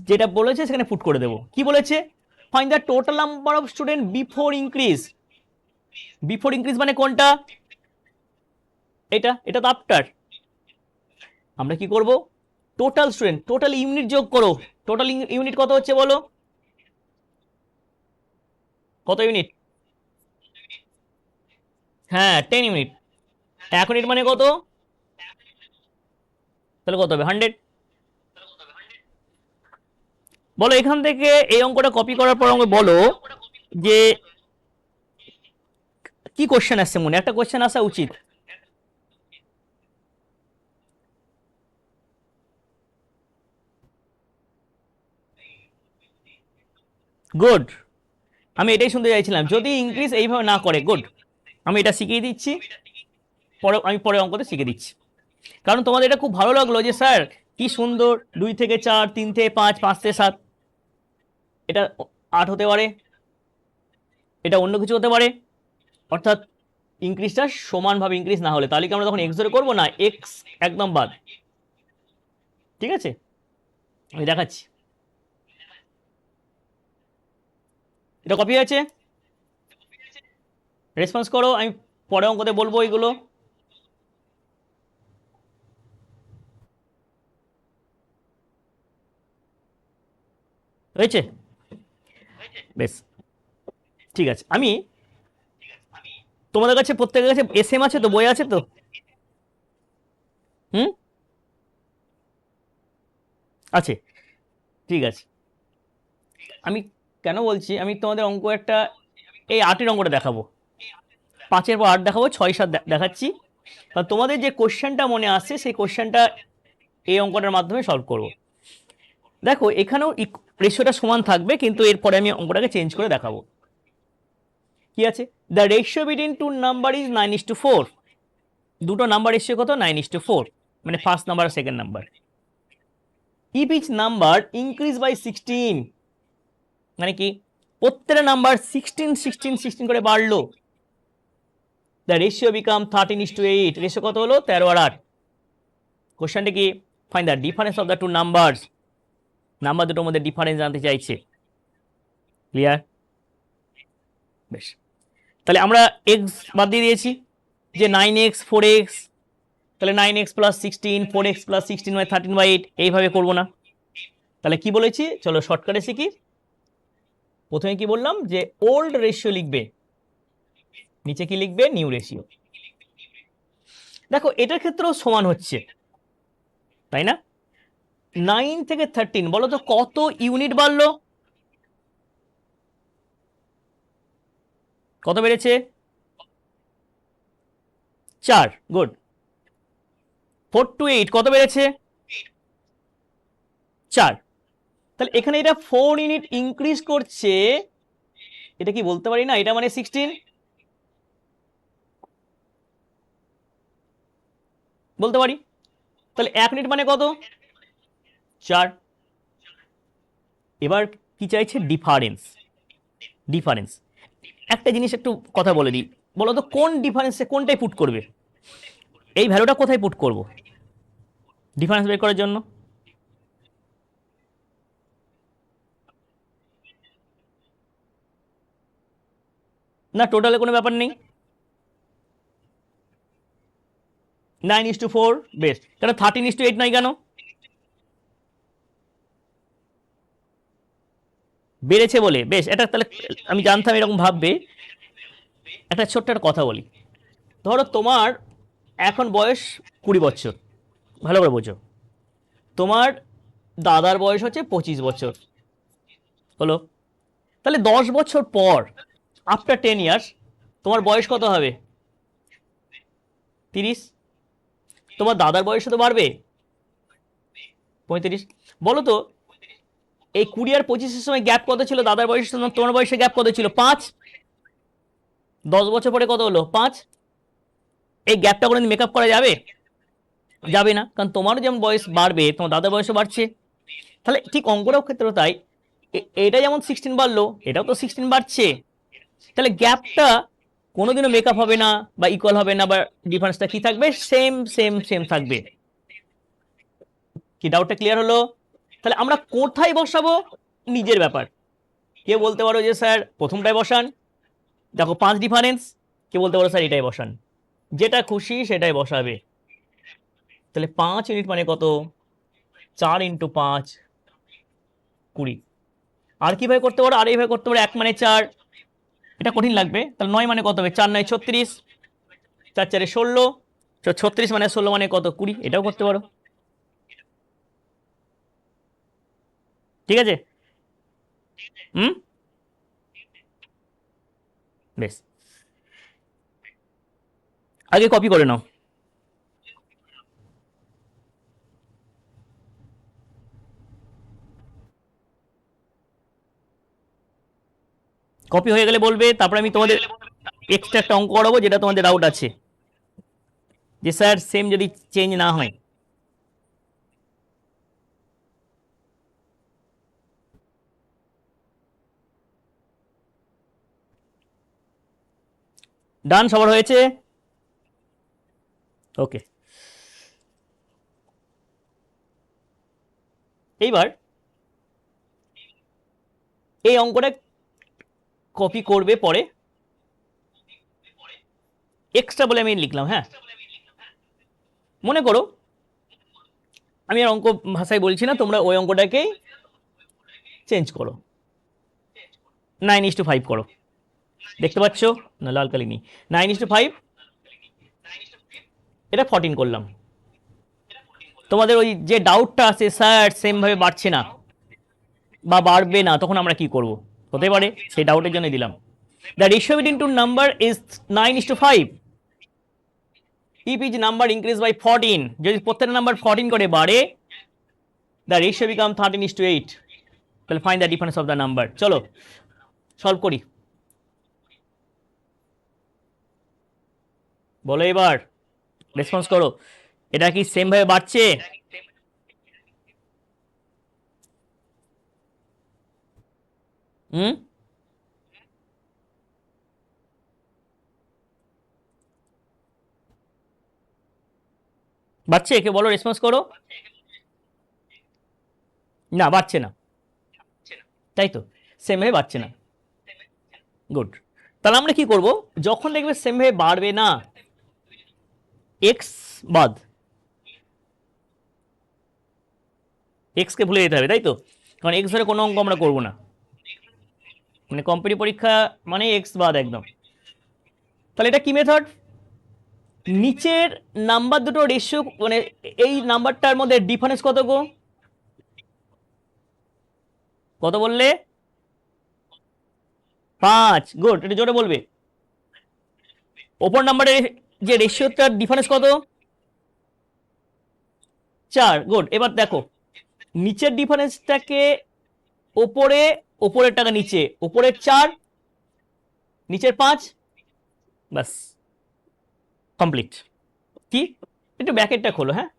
যেটা বলেছে সেখানে পুট করে দেবো। কি বলেছে, find the total number of student before increase. Before increase মানে কোনটা, এটা তো আফটার। আমরা কি করব, টোটাল স্টুডেন্ট, টোটাল ইউনিট যোগ করো। টোটাল ইউনিট কত হচ্ছে বলো, কত ইউনিট, হ্যাঁ 10 ইউনিট। 1 ইউনিট মানে কত, তাহলে কত হবে, 100। বলো এখান থেকে এই অঙ্কটা কপি করার পর আমাকে বলো যে কি কোশ্চেন আসছে মনে, একটা কোশ্চেন আসা উচিত। গুড, আমি এটাই শুনতে চাইছিলাম, যদি ইনক্রিজ এইভাবে না করে। গুড, আমি এটা শিখিয়ে দিচ্ছি, আমি পরে অঙ্কতে শিখে দিচ্ছি। কারণ তোমাদের এটা খুব ভালো লাগলো যে স্যার কি সুন্দর, 2 থেকে 4, 3 থেকে 5, 5 থেকে 7, এটা 8 হতে পারে, এটা অন্য কিছু হতে পারে। অর্থাৎ ইনক্রিজটা সমানভাবে ইনক্রিজ না হলে, তাহলে কি আমরা তখন এক্স ধরে করবো না, এক্স একদম বাদ। ঠিক আছে, আমি দেখাচ্ছি, এটা কপি হয়েছে, রেসপন্স করো, আমি পরে অঙ্কতে বলবো এইগুলো। হয়েছে? বেশ, ঠিক আছে। আমি তোমাদের কাছে প্রত্যেকের কাছে এসএম আছে তো, বই আছে তো? হুম, আছে, ঠিক আছে। আমি কেন বলছি, আমি তোমাদের অঙ্ক একটা, এই 8-এর অঙ্কটা দেখাবো, 5-এর পর 8 দেখাবো, 6-7 দেখাচ্ছি। কারণ তোমাদের যে কোশ্চেনটা মনে আসছে সেই কোশ্চেনটা এই অঙ্কটার মাধ্যমে সলভ করব। দেখো এখানেও রেশিওটা সমান থাকবে, কিন্তু এরপরে আমি অঙ্কটাকে চেঞ্জ করে দেখাবো। কি আছে? The ratio between two number is 9:4। দুটো নাম্বার রেশিও কত? 9:4, মানে ফার্স্ট নাম্বার আর second number. If each number increase by 16, মানে কি প্রত্যেকটা নাম্বার 16 করে বাড়লো, দ্য রেশিও বিকাম 13:8। রেশিও কত হলো? 13 আর 8। কোশ্চেনটা কি? Find the difference of the two numbers. Number দুটোর মধ্যে ডিফারেন্স জানতে চাইছে। ক্লিয়ার? বেশ, তাহলে আমরা এক্স বাদ দিয়ে দিয়েছি, যে 9x 4x, তাহলে 9x প্লাস 16, 4x প্লাস 16 মানে 13/8। এইভাবে করবো না। তাহলে কি বলেছি, চলো শর্টকাটে শিখি। প্রথমে কি বললাম, যে ওল্ড রেশিও লিখবে, নিচে কি লিখবে? New ratio. দেখো এটার ক্ষেত্রেও সমান হচ্ছে, তাই না? 9 থেকে 13, বলো তো কত ইউনিট বাড়লো? কত বেড়েছে? 4। গুড। 4 to 8 কত বেড়েছে? 4। তাহলে এখানে এটা 4 ইউনিট ইনক্রিজ করছে, এটা কি বলতে পারি না এটা মানে 16? বলতে পারি। তাহলে 1 ইউনিট মানে কত? 4। এবার কি চাইছে? ডিফারেন্স। ডিফারেন্স, একটা জিনিস একটু কথা বলে দিই, বলো তো কোন ডিফারেন্সে কোনটাই পুট করবে? এই ভ্যালুটা কোথায় পুট করব ডিফারেন্স বের করার জন্য? না, টোটালে কোনো ব্যাপার নেই। 9:4, বেশ, কেন 13:8 নয় কেন? বেড়েছে বলে, বেশ, এটা তাহলে আমি জানতাম এরকম ভাববে। একটা ছোট্ট একটা কথা বলি, ধরো তোমার এখন বয়স 20 বছর, ভালো করে বোঝো। তোমার দাদার বয়স হচ্ছে 25 বছর, হলো। তাহলে 10 বছর পর, আফটার 10 ইয়ার্স, তোমার বয়স কত হবে? 30। তোমার দাদার বয়স তো বাড়বে, 35। বলো তো এই 20 আর 25-এর সময় গ্যাপ কত ছিল? দাদার বয়সের সঙ্গে তোমার বয়সের গ্যাপ কত ছিল? 5। 10 বছর পরে কত হলো? 5। এই গ্যাপটা কোনোদিন মেকআপ করা যাবে? যাবে না, কারণ তোমারও যেমন বয়স বাড়বে, তোমার দাদার বয়সও বাড়ছে। তাহলে ঠিক অঙ্কটাও ক্ষেত্রেও তাই, এটা যেমন 16 বাড়লো, এটাও তো 16 বাড়ছে। তাহলে গ্যাপটা কোনোদিনও মেকআপ হবে না বা ইকুয়াল হবে না, বা ডিফারেন্সটা কি থাকবে? সেম সেম সেম থাকবে। কি ডাউটটা ক্লিয়ার হলো? তাহলে আমরা কোথায় বসাবো? নিজের ব্যাপার। কে বলতে পারো যে স্যার প্রথমটায় বসান, দেখো 5 ডিফারেন্স। কে বলতে পারো স্যার এটাই বসান, যেটা খুশি সেটাই বসাবে। তাহলে 5 ইউনিট মানে কত? 4 × 5 20। আর কিভাবে করতে পারো? আর এইভাবে করতে পারো, 1 মানে 4, এটা কঠিন লাগবে। তাহলে 9 মানে কত হবে? 4 9 36, 4 4 16, 36 মানে 16 মানে কত? 20। এটাও করতে পারো, ঠিক আছে। হুম, বেশ, আগে কপি করে নাও। কপি হয়ে গেলে বলবে, তারপরে আমি তোমাদের এক্সট্রা একটা অঙ্ক করাবো, যেটা তোমাদের ডাউট আছে যে স্যার সেম যদি চেঞ্জ না হয়। ডান, সবার হয়েছে? ওকে। এইবার এই অঙ্কটা কপি করবে পরে, এক্সট্রা বলে আমি লিখলাম, হ্যাঁ। মনে করো আমি আর অঙ্ক ভাষায় বলছি না, তোমরা ওই অঙ্কটাকেই চেঞ্জ করো। 9:5 করো, দেখতে পাচ্ছ না লাল কালি নেই, 9:5, এটা 14 করলাম। তোমাদের ওই যে ডাউটটা আছে স্যার সেমভাবে বাড়ছে না বা বাড়বে না, তখন আমরা কি করব? হতে পারে সেই ডাউটের জন্য দিলাম। The ratio between two number is 9:5 if is number increase by 14, যদি প্রত্যেকটা নাম্বার 14 করে বাড়ে, দ্য রেশিও বিকাম 13:8। তাহলে find the difference of the number. চলো সলভ করি, বলো এবার, রেসপন্স করো, এটা কি সেম ভাবে বাড়ছে? হুম, বাড়ছে? কে বলো, রেসপন্স করো। না, বাড়ছে না, তাই তো, সেম ভাবে বাড়ছে না। গুড। তাহলে আমরা কি করব, যখন দেখবে সেম ভাবে বাড়বে না, এক্স বাদ, এক্স কে ভুলে যেতে হবে, তাই তো, কারণ এক্স ধরে কোনো অঙ্ক আমরা করবো না, মানে কম্পিটিটিভ পরীক্ষা মানে এক্স বাদ একদম। তাহলে এটা কি মেথড, নিচের নাম্বার দুটো রেশিও, মানে এই নাম্বারটার মধ্যে ডিফারেন্স কত গো, কত বললে? 5। গুড, এটা জোরে বলবে। ওপর নাম্বারের যে রেশিওটার ডিফারেন্স কত? 4। গুড। এবার দেখো নিচের ডিফারেন্সটাকে ওপরে, ওপরের টাকা নিচে, ওপরের 4 নিচের 5, বাস কমপ্লিট। কি, একটু ব্যাকেটটা খোলো, হ্যাঁ।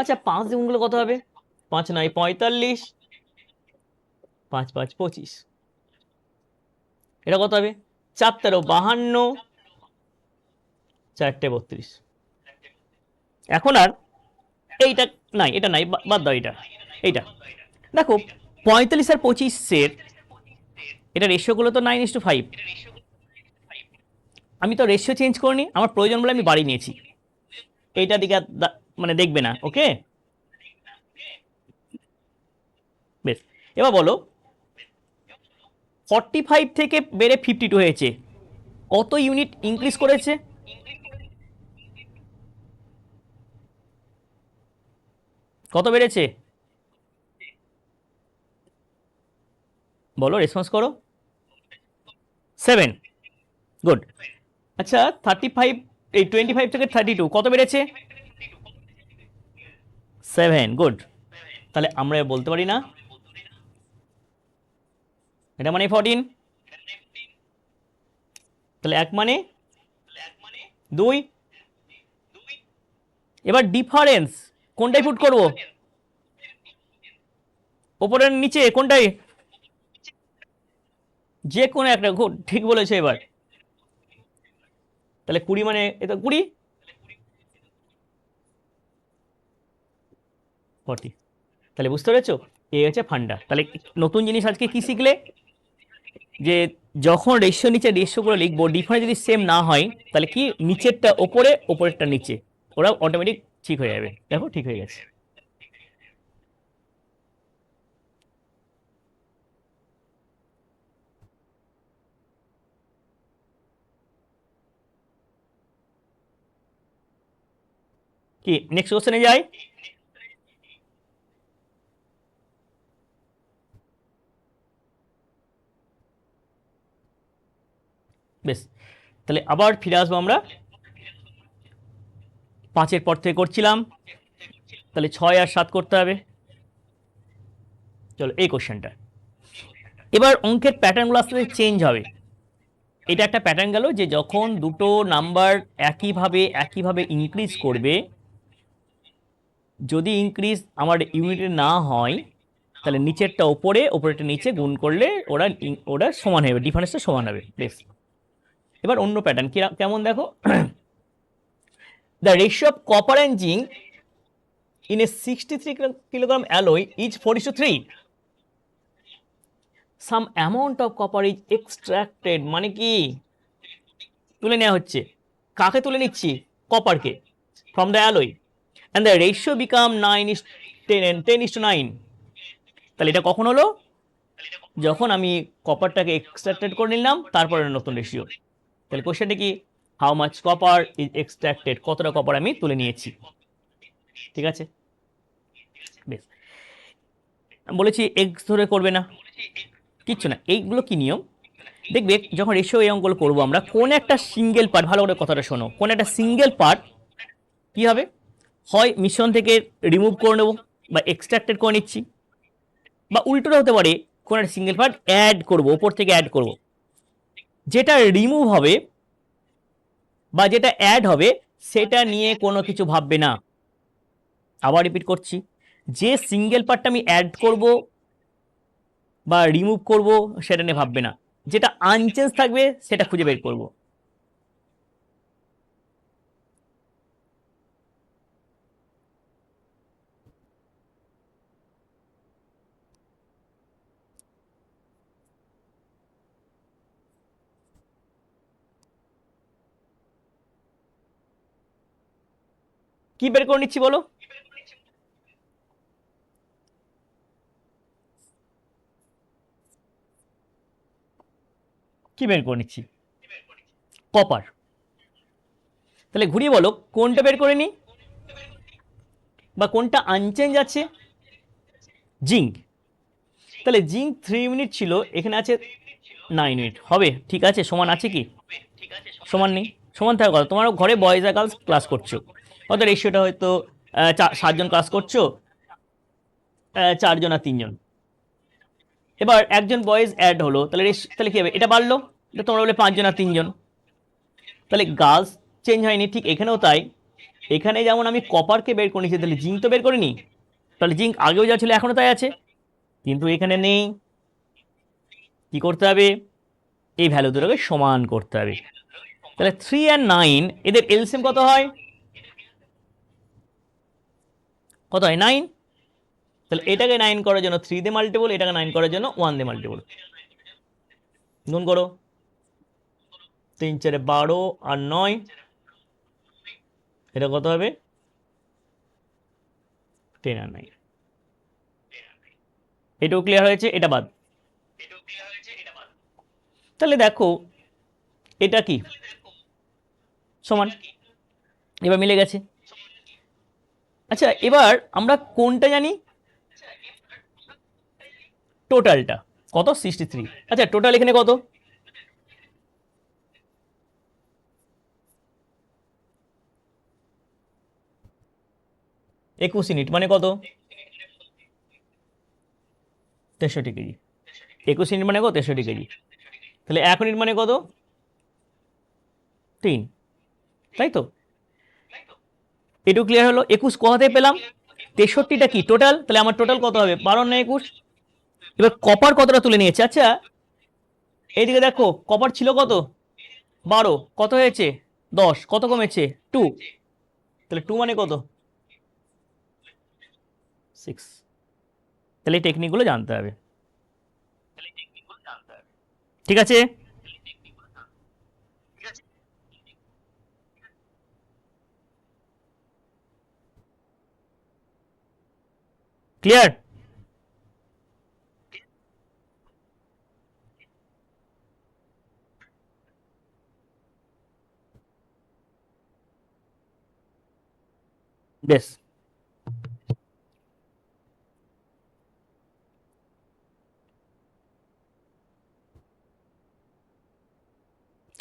আচ্ছা 5 দিয়ে গুণগুলো কত হবে? 5 9 45, 5 5 25, এটা কত হবে? 4 13 52, 4 32। এখন আর এইটা নাই, এটা নাই, বাদ দাও এটা, এইটা দেখো 45 আর 25-এর এটা রেশিওগুলো তো 9:5। আমি তো রেশিও চেঞ্জ করিনি, আমার প্রয়োজন বলে আমি বাড়িয়ে নিয়েছি, এইটা দিকে মানে দেখবে না, ওকে। বেশ, এবার বলো 45 থেকে বেড়ে 52 হয়েছে, কত ইউনিট ইনক্রিজ করেছে? কত বেড়েছে বলো, রেসপন্স করো। 7। গুড। আচ্ছা 35, এই 25 থেকে 32 কত বেড়েছে? 7। গুড। তাহলে আমরা বলতে পারি না এটা মানে 14, তাহলে 1 মানে 2। এবার ডিফারেন্স কোনটাই পুট করব, ওপরের নিচে কোনটাই, যে কোনো একটা। ঠিক বলেছে। এবার তাহলে 20 মানে এটা 20, 40। তাহলে বুঝতে পেরেছো, এই হচ্ছে ফান্ডা। তাহলে নতুন জিনিস আজকে কি শিখলে, যে যখন রেশিও নিচে রেশিওগুলো লিখবো, ডিফারেন্স যদি সেম না হয় তাহলে কি নিচেরটা ওপরে, ওপরেরটা নিচে, ওরা অটোমেটিক ঠিক হয়ে যাবে। দেখো ঠিক হয়ে গেছে। কি নেক্সট কোশ্চেনে যাই? বেশ, তাহলে আবার ফিরে আসবো আমরা 5-এর পর থেকে করছিলাম, তাহলে 6 আর 7 করতে হবে। চলো এই কোশ্চেনটা, এবার অঙ্কের প্যাটার্নগুলো আস্তে আস্তে চেঞ্জ হবে। এটা একটা প্যাটার্ন গেল, যে যখন দুটো নাম্বার একইভাবে একইভাবে ইনক্রিজ করবে, যদি ইনক্রিজ আমার ইউনিটে না হয় তাহলে নিচেরটা ওপরে, ওপরেরটা নিচে গুণ করলে ওরা ওরা সমান হবে, ডিফারেন্সটা সমান হবে। বেশ, এবার অন্য প্যাটার্ন কেমন দেখো, the ratio of copper and zinc in a 63 kilogram alloy is 4:3। Some amount of copper is extracted, মানে কি তুলে নেওয়া হচ্ছে, কাকে তুলে নিচ্ছি? কপারকে, from the alloy, and the ratio become 9:10 10:9। তাহলে এটা কখন হলো? যখন আমি কপারটাকে এক্সট্রাক্টেড করে নিলাম তারপরে নতুন রেশিও। তাহলে কোশ্চেনটা কি, how much copper is extracted, কতটা কপার আমি তুলে নিয়েছি। ঠিক আছে, বেশ। বলেছি এক্স ধরে করবে না, কিচ্ছু না। এইগুলো কি নিয়ম, দেখবে যখন রেশিও এই অঙ্কগুলো করবো আমরা, কোন একটা সিঙ্গেল পার্ট, ভালো করে কথাটা শোনো, কোন একটা সিঙ্গেল পার্ট কি হবে, হয় মিশ্রণ থেকে রিমুভ করে নেবো বা এক্সট্রাক্টেড করে নিচ্ছি, বা উল্টোটা হতে পারে কোন একটা সিঙ্গেল পার্ট অ্যাড করবো, ওপর থেকে অ্যাড করব। যেটা রিমুভ হবে বা যেটা অ্যাড হবে সেটা নিয়ে কোনো কিছু ভাববে না। আবার রিপিট করছি, যে সিঙ্গেল পার্টটা আমি অ্যাড করব বা রিমুভ করব সেটা নিয়ে ভাববে না, যেটা আনচেঞ্জ থাকবে সেটা খুঁজে বের করব। কি বের করে নিচ্ছি বলো, কি বের করে নিচ্ছি, কপার। তাহলে ঘুরিয়ে বলো কোনটা বের করে নি বা কোনটা আনচেঞ্জ আছে, জিঙ্ক। তাহলে জিঙ্ক 3 ইউনিট ছিল, এখানে আছে 9 ইউনিট, হবে ঠিক আছে, সমান আছে কি, সমান নেই। সমান থাকার কথা, তোমার ঘরে বয়েজ আর গার্লস ক্লাস করছো, হয়তো রেশিওটা হয়তো 7 জন ক্লাস করছো, 4 জন আর 3 জন। এবার একজন বয়েজ অ্যাড হলো, তাহলে তাহলে কি হবে, এটা বাড়লো, এটা তোমরা বলে 5 জন আর 3 জন, তাহলে গার্লস চেঞ্জ হয়নি। ঠিক এখানেও তাই, এখানে যেমন আমি কপারকে বের করে নিয়েছি, তাহলে জিঙ্ক তো বের করিনি, তাহলে জিঙ্ক আগেও যা ছিল এখনও তাই আছে, কিন্তু এখানে নেই। কি করতে হবে, এই ভ্যালু দুটোকে সমান করতে হবে। তাহলে 3 আর 9 এদের এলসিএম কত হয়, কত হয় 9। তাহলে এটাকে 9 করার জন্য 3 দিয়ে মাল্টিপল, এটাকে 9 করার জন্য 1 দিয়ে মাল্টিপল, গুণ করো, 3 4 12 আর 9, এটা কত হবে 10 আর 9। এটাও ক্লিয়ার হয়েছে, এটা বাদ। তাহলে দেখো এটা কি সমান, এবার মিলে গেছে। আচ্ছা এবার আমরা কোনটা জানি, টোটালটা কত 63। আচ্ছা টোটাল এখানে কত, একুশ ইউনিট, মানে কত 63 কেজি। 21 ইউনিট মানে কত 63 কেজি, তাহলে 1 ইউনিট মানে কত 3, তাই তো। এটুকু ক্লিয়ার হলো। 21 কোথা থেকে পেলাম, 63টা কি টোটাল, তাহলে আমার টোটাল কত হবে 12 না 21। এবার কপার কতটা তুলে নিয়েছে, আচ্ছা এইদিকে দেখো কপার ছিল কত 12, কত হয়েছে 10, কত কমেছে 2, তাহলে 2 মানে কত 6। তাহলে এই টেকনিকগুলো জানতে হবে, ঠিক আছে। ক্লিয়ার, বেশ।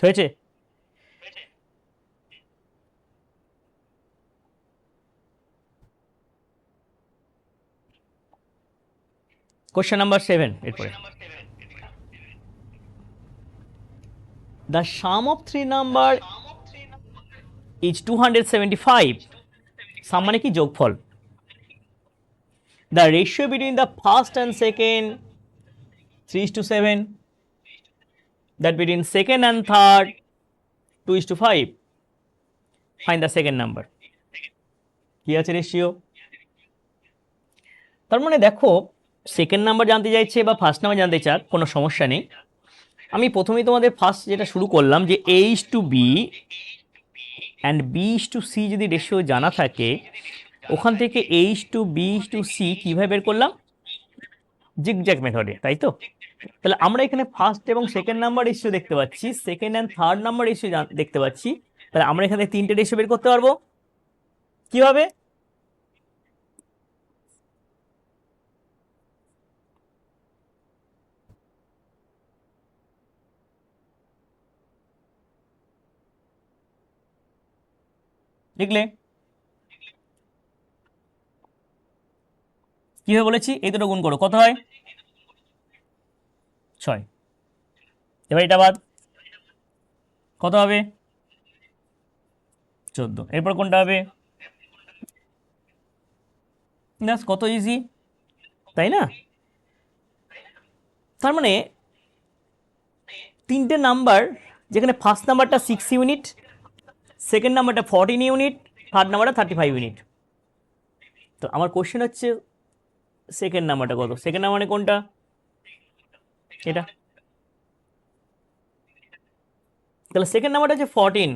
হয়েছে, কোশ্চেন নাম্বার 7 এরপরে, the some of 3 number is 275। সাম মানে কি যোগফল, the ratio between the first and second 3:7, that between second and third 2:5, find the second number। কি আছে রেশিও, তার মানে দেখো সেকেন্ড নাম্বার জানতে চাইছে বা ফার্স্ট নাম্বার জানতে চাক, কোনো সমস্যা নেই। আমি প্রথমেই তোমাদের ফার্স্ট যেটা শুরু করলাম যে A:B অ্যান্ড B:C যদি রেশিও জানা থাকে, ওখান থেকে A:B:C কীভাবে বের করলাম, জিগজ্যাগ মেথডে, তাই তো? তাহলে আমরা এখানে ফার্স্ট এবং সেকেন্ড নাম্বার রেশিও দেখতে পাচ্ছি, second and third number ratio দেখতে পাচ্ছি। তাহলে আমরা এখানে তিনটে রেশিও বের করতে পারবো কিভাবে? লিখলে কিভাবে বলেছি, এই দুটো গুণ করো, কত হয়? 6। এবার এটা বাদ কত হবে? 14। এরপর কোনটা হবে? ব্যাস, কত ইজি, তাই না? তার মানে তিনটে নাম্বার, যেখানে ফার্স্ট নাম্বারটা 6 ইউনিট, সেকেন্ড নাম্বারটা 14 ইউনিট, থার্ড নাম্বারটা 35 ইউনিট। তো আমার কোশ্চেন হচ্ছে সেকেন্ড নাম্বারটা কত? সেকেন্ড নাম্বার মানে কোনটা? এটা। তাহলে সেকেন্ড নাম্বারটা হচ্ছে 14।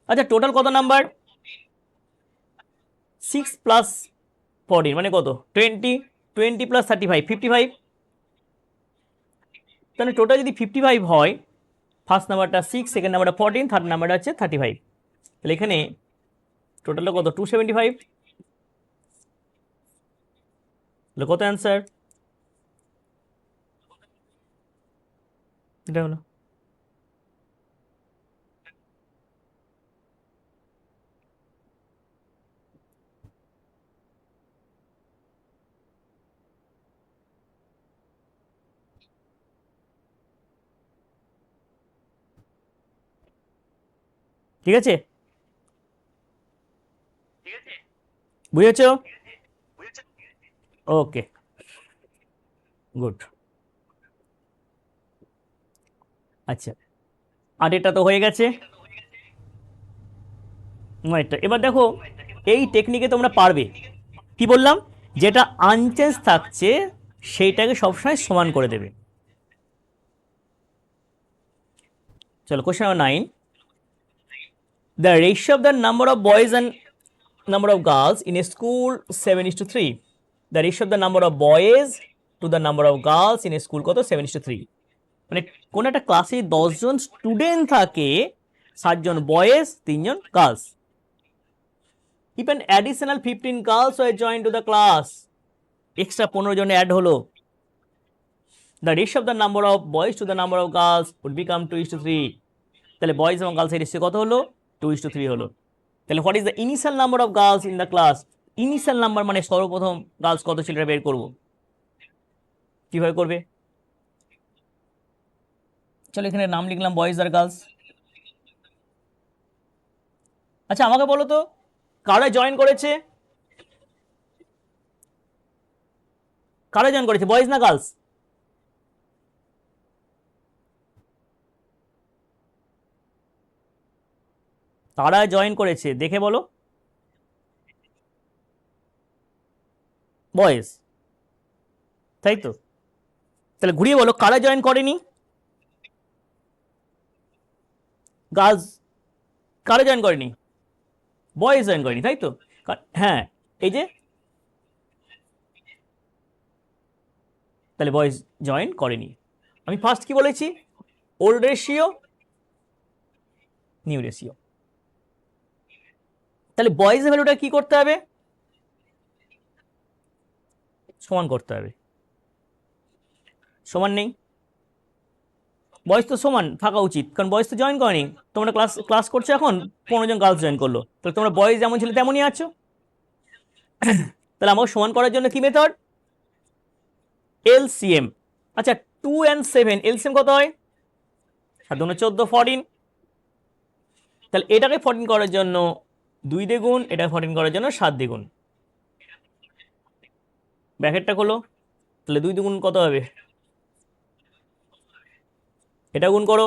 আচ্ছা, টোটাল কত নাম্বার? 6 প্লাস 14 মানে কত? 20। 20 প্লাস 35, 55। তাহলে টোটাল যদি 55 হয়, ফার্স্ট নাম্বারটা 6, সেকেন্ড নাম্বারটা 14, থার্ড নাম্বারটা হচ্ছে 35। তাহলে এখানে টোটালটা কত? 275। তাহলে কত অ্যান্সার? এটা হলো। ঠিক আছে, বুঝেছ? ওকে, গুড। আচ্ছা, আর এটা তো হয়ে গেছে। এটা এবার দেখো, এই টেকনিকে তোমরা পারবে। কি বললাম? যেটা আনচেঞ্জ থাকছে সেইটাকে সবসময় সমান করে দেবে। চলো, question number 9। The ratio of the number of boys and number of girls in a school 7:3। The ratio of the number of boys to the number of girls in a school কত? 7:3। মানে কোন একটা ক্লাসে 10জন student থাকে, 7জন boys, 3জন girls. If an additional 15 girls were join to the class, extra 15 জন অ্যাড হলো, the ratio of the number of boys to the number of girls would become 2:3। তাহলে বয়েজ এবং গার্লসের রেশিও কত হলো? 2:3 হলো। তাহলে what is the initial number of girls in the class? Initial number মানে সর্বপ্রথম গার্লস কত ছিল বের করবো। কিভাবে করবে? চলো, এখানে নাম লিখলাম বয়েজ আর গার্লস। আচ্ছা, আমাকে বলো তো, কারা জয়েন করেছে? কারা জয়েন করেছে, বয়েজ না গার্লস? তারা জয়েন করেছে, দেখে বলো। বয়েজ, তাই তো? তাহলে ঘুরিয়ে বলো, কারা জয়েন করেনি? গার্লস। কারা জয়েন করেনি? বয়েজ জয়েন করেনি, তাই তো? হ্যাঁ, এই যে, তাহলে বয়েজ জয়েন করেনি। আমি ফার্স্ট কি বলেছি? Old ratio, new ratio. তাহলে বয়েজের ভ্যালুটা কি করতে হবে? সমান করতে হবে। সমান নেই, বয়স তো সমান থাকা উচিত, কারণ বয়স তো জয়েন করেনি। তোমরা ক্লাস ক্লাস করছো এখন, 15 জন গার্লস জয়েন করলো, তাহলে তোমরা বয়স যেমন ছিল তেমনই আছো। তাহলে আমাকে সমান করার জন্য কি মেথড? এলসিএম। আচ্ছা, 2 and 7 এলসিএম কত হয়? 7 × 14, 14। তাহলে এটাকে 14 করার জন্য 2 দ্বিগুণ, এটাকে 14 করার জন্য 7 দ্বিগুণ। ব্র্যাকেটটা খোলো, তাহলে 2 দ্বিগুণ কত হবে? এটা গুণ করো,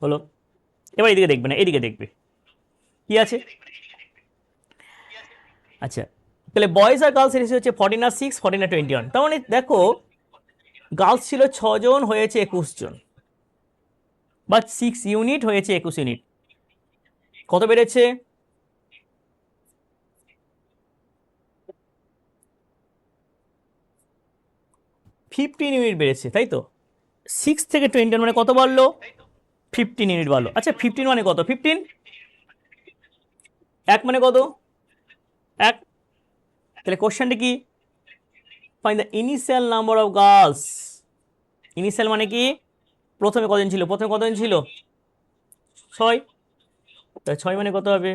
হলো। এবার এদিকে দেখবে না, এদিকে দেখবে কি আছে। আচ্ছা, তাহলে বয়েজ আর গার্লস রেশিও হচ্ছে 14 আর 6, 14 আর 21। তার মানে দেখো, গার্লস ছিল 6 জন, হয়েছে 21 জন, বা 6 ইউনিট হয়েছে 21 ইউনিট। কত বেড়েছে? 15 ইউনিট বেড়েছে, তাই তো? 6 থেকে 20 মানে কত বাড়লো? 15 ইউনিট বাড়লো। আচ্ছা 15 মানে কত? 15 এক মানে কত? এক। তাহলে কোশ্চেনটা কি? Find the initial number of girls. Initial মানে কি? প্রথমে কতজন ছিল? প্রথমে কতজন ছিল? 6। তাহলে 6 মানে কত হবে?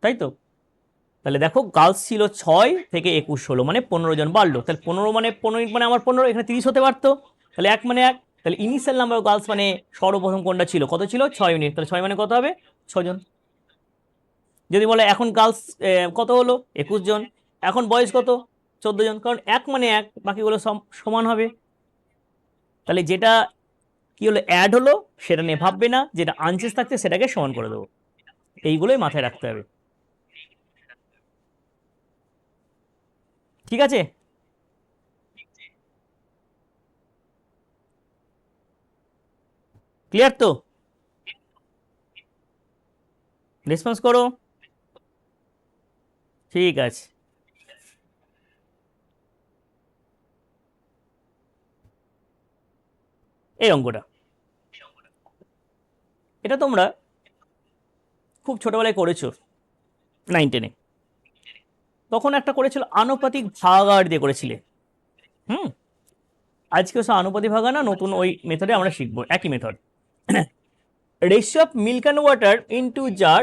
তাই তো? তাহলে দেখো গার্লস ছিল 6 থেকে 21 হলো, মানে 15 জন বাড়লো। তাহলে 15 মানে 15 ইউনিট মানে আমার 15, এখানে 30 হতে পারতো। তাহলে এক মানে এক। তাহলে ইনিশিয়াল নাম্বার অফ গার্লস মানে সর্বপ্রথম কোনটা ছিল? কত ছিল? 6 ইউনিট। তাহলে 6 মানে কত হবে? 6 জন। যদি বলে এখন গার্লস কত হলো? 21 জন। এখন বয়েজ কত? 14 জন। কারণ এক মানে এক, বাকিগুলো সমান হবে। তাহলে যেটা কি হলো, অ্যাড হলো, সেটা নিয়ে ভাববে না, যেটা আনচেঞ্জ থাকছে সেটাকে সমান করে দেবো। এইগুলোই মাথায় রাখতে হবে। ঠিক আছে? ক্লিয়ার তো? রেসপন্স করো। ঠিক আছে। এই অঙ্কটা, এটা তোমরা খুব ছোটবেলায় করেছো, 9-10-এ। তখন একটা করেছিল আনুপাতিক ভাগাকার দিয়ে করেছিলে। হুম। আজকে সে আনুপাতিক ভাগা না, নতুন ওই মেথডে আমরা শিখবো, একই method. Ratio of milk and water into jar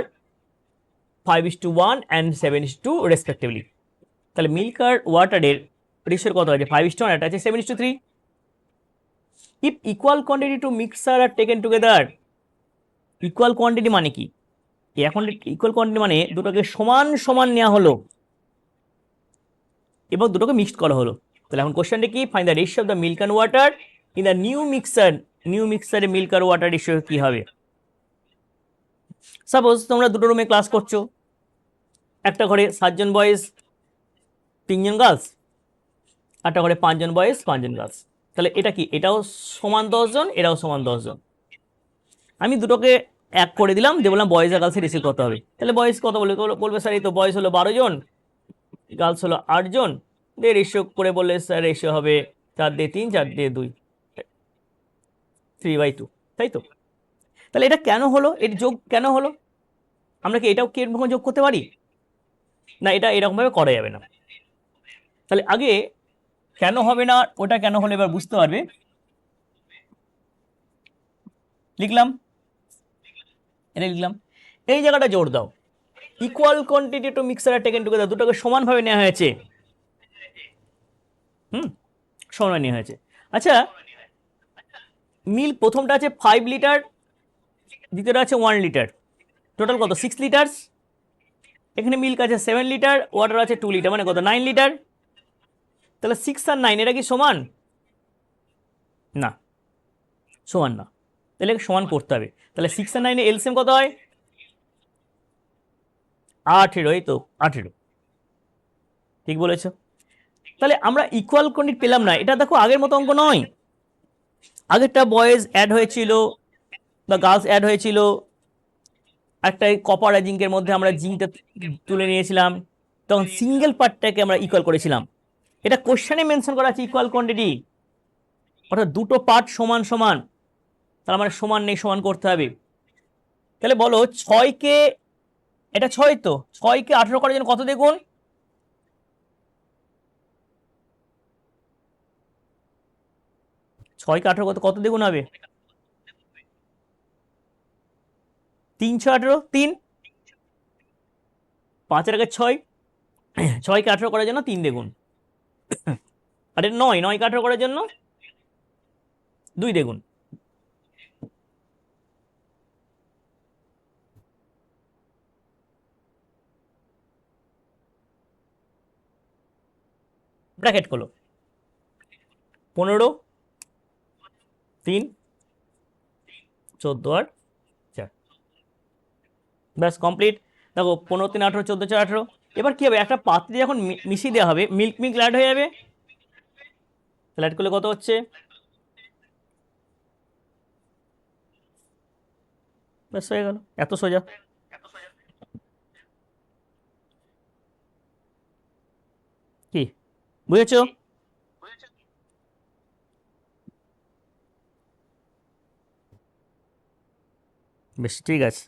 5:1 and 7:2 respectively. তাহলে মিল্ক আর ওয়াটারের রেশিও কত আছে? 5:1, একটা আছে 7:3। If equal quantity two mixer are taken together. Equal quantity মানে কি? এখন ইকুয়াল কোয়ান্টিটি মানে দুটোকে সমান সমান নেওয়া হলো এবং দুটোকে মিক্সড করা হলো। তাহলে এখন কোশ্চেনটা কি? Find the ratio of the milk and water in the new mixer. New মিক্সারে মিল্ক আর ওয়াটার রেশিও কি হবে? সাপোজ তোমরা দুটো রুমে ক্লাস করছো, একটা ঘরে 7 জন বয়েজ 3 জন গার্লস, একটা ঘরে 5 জন বয়েজ 5 জন গার্লস। তাহলে এটা কি? এটাও সমান 10 জন, এটাও সমান 10 জন। আমি দুটোকে এক করে দিলাম, দিয়ে বললাম বয়েজ আর গার্লসের রেশিও কত হবে। তাহলে বয়েজ কত বলবে স্যার এই তো বয়েজ হলো 12 জন, গার্লস হলো 8 জন, দিয়ে রেশিও করে বললে স্যার রেশিও হবে 4:3, 4:2, 3/2, তাই তো? তাহলে এটা কেন হলো? এর যোগ কেন হলো? আমরা কি এটাও কি এরকম যোগ করতে পারি? না, এটা এরকম ভাবে করা যাবে না। তাহলে আগে কেন হবে না, ওটা কেন হলো এবার বুঝতে পারবে। লিখলাম, এটা লিখলাম। এই জায়গাটা জোর দাও, equal quantity two mixer are taken together, দুটোকে সমানভাবে নেওয়া হয়েছে। হুম, সমান নেওয়া হয়েছে। আচ্ছা, মিল্ক প্রথমটা আছে 5 লিটার, দ্বিতীয়টা আছে 1 লিটার, টোটাল কত? 6 লিটার্স। এখানে মিল্ক আছে 7 লিটার, ওয়াটার আছে 2 লিটার, মানে কত? 9 লিটার। তাহলে 6 আর 9 এটা কি সমান? না, সমান না। তাহলে সমান করতে হবে। তাহলে 6 আর 9 এলসিএম কত হয়? 18। এই তো 18, ঠিক বলেছ। তাহলে আমরা ইকুয়াল কোয়ান্টিটি পেলাম না, এটা দেখো আগের মতো অঙ্ক নয়। আগেরটা বয়েজ অ্যাড হয়েছিল বা গার্লস অ্যাড হয়েছিল, একটা কপার আর জিঙ্কের মধ্যে আমরা জিঙ্কটা তুলে নিয়েছিলাম, তখন সিঙ্গেল পার্টটাকে আমরা ইকুয়াল করেছিলাম। এটা কোশ্চেনে মেনশন করা আছে ইকুয়াল কোয়ান্টিটি, অর্থাৎ দুটো পার্ট সমান সমান, তার মানে সমান নেই, সমান করতে হবে। তাহলে বলো 6কে, এটা 6 তো, 6কে 18 করার জন্য কত দেখুন? 6কে 18 কত দেখুন হবে? 3×6=18, 3। 5-এর আগে 6, 6কে 18 করার জন্য 3 দেখুন। আরে 9কে 18 করার জন্য 2 দেখুন। ব্র্যাকেট খোলো, 15, 3, 14 আর 4, ব্যাস কমপ্লিট। দেখো 15, 3, 18, 14, 4, 18। এবার কি হবে? একটা পাত্রে যখন মিশিয়ে দেওয়া হবে, মিল্ক মিল্ক অ্যাড হয়ে যাবে। তাহলে অ্যাড করলে কত হচ্ছে? ব্যাস হয়ে গেল, এত সোজা। কি বুঝেছো? বেশ, ঠিক আছে।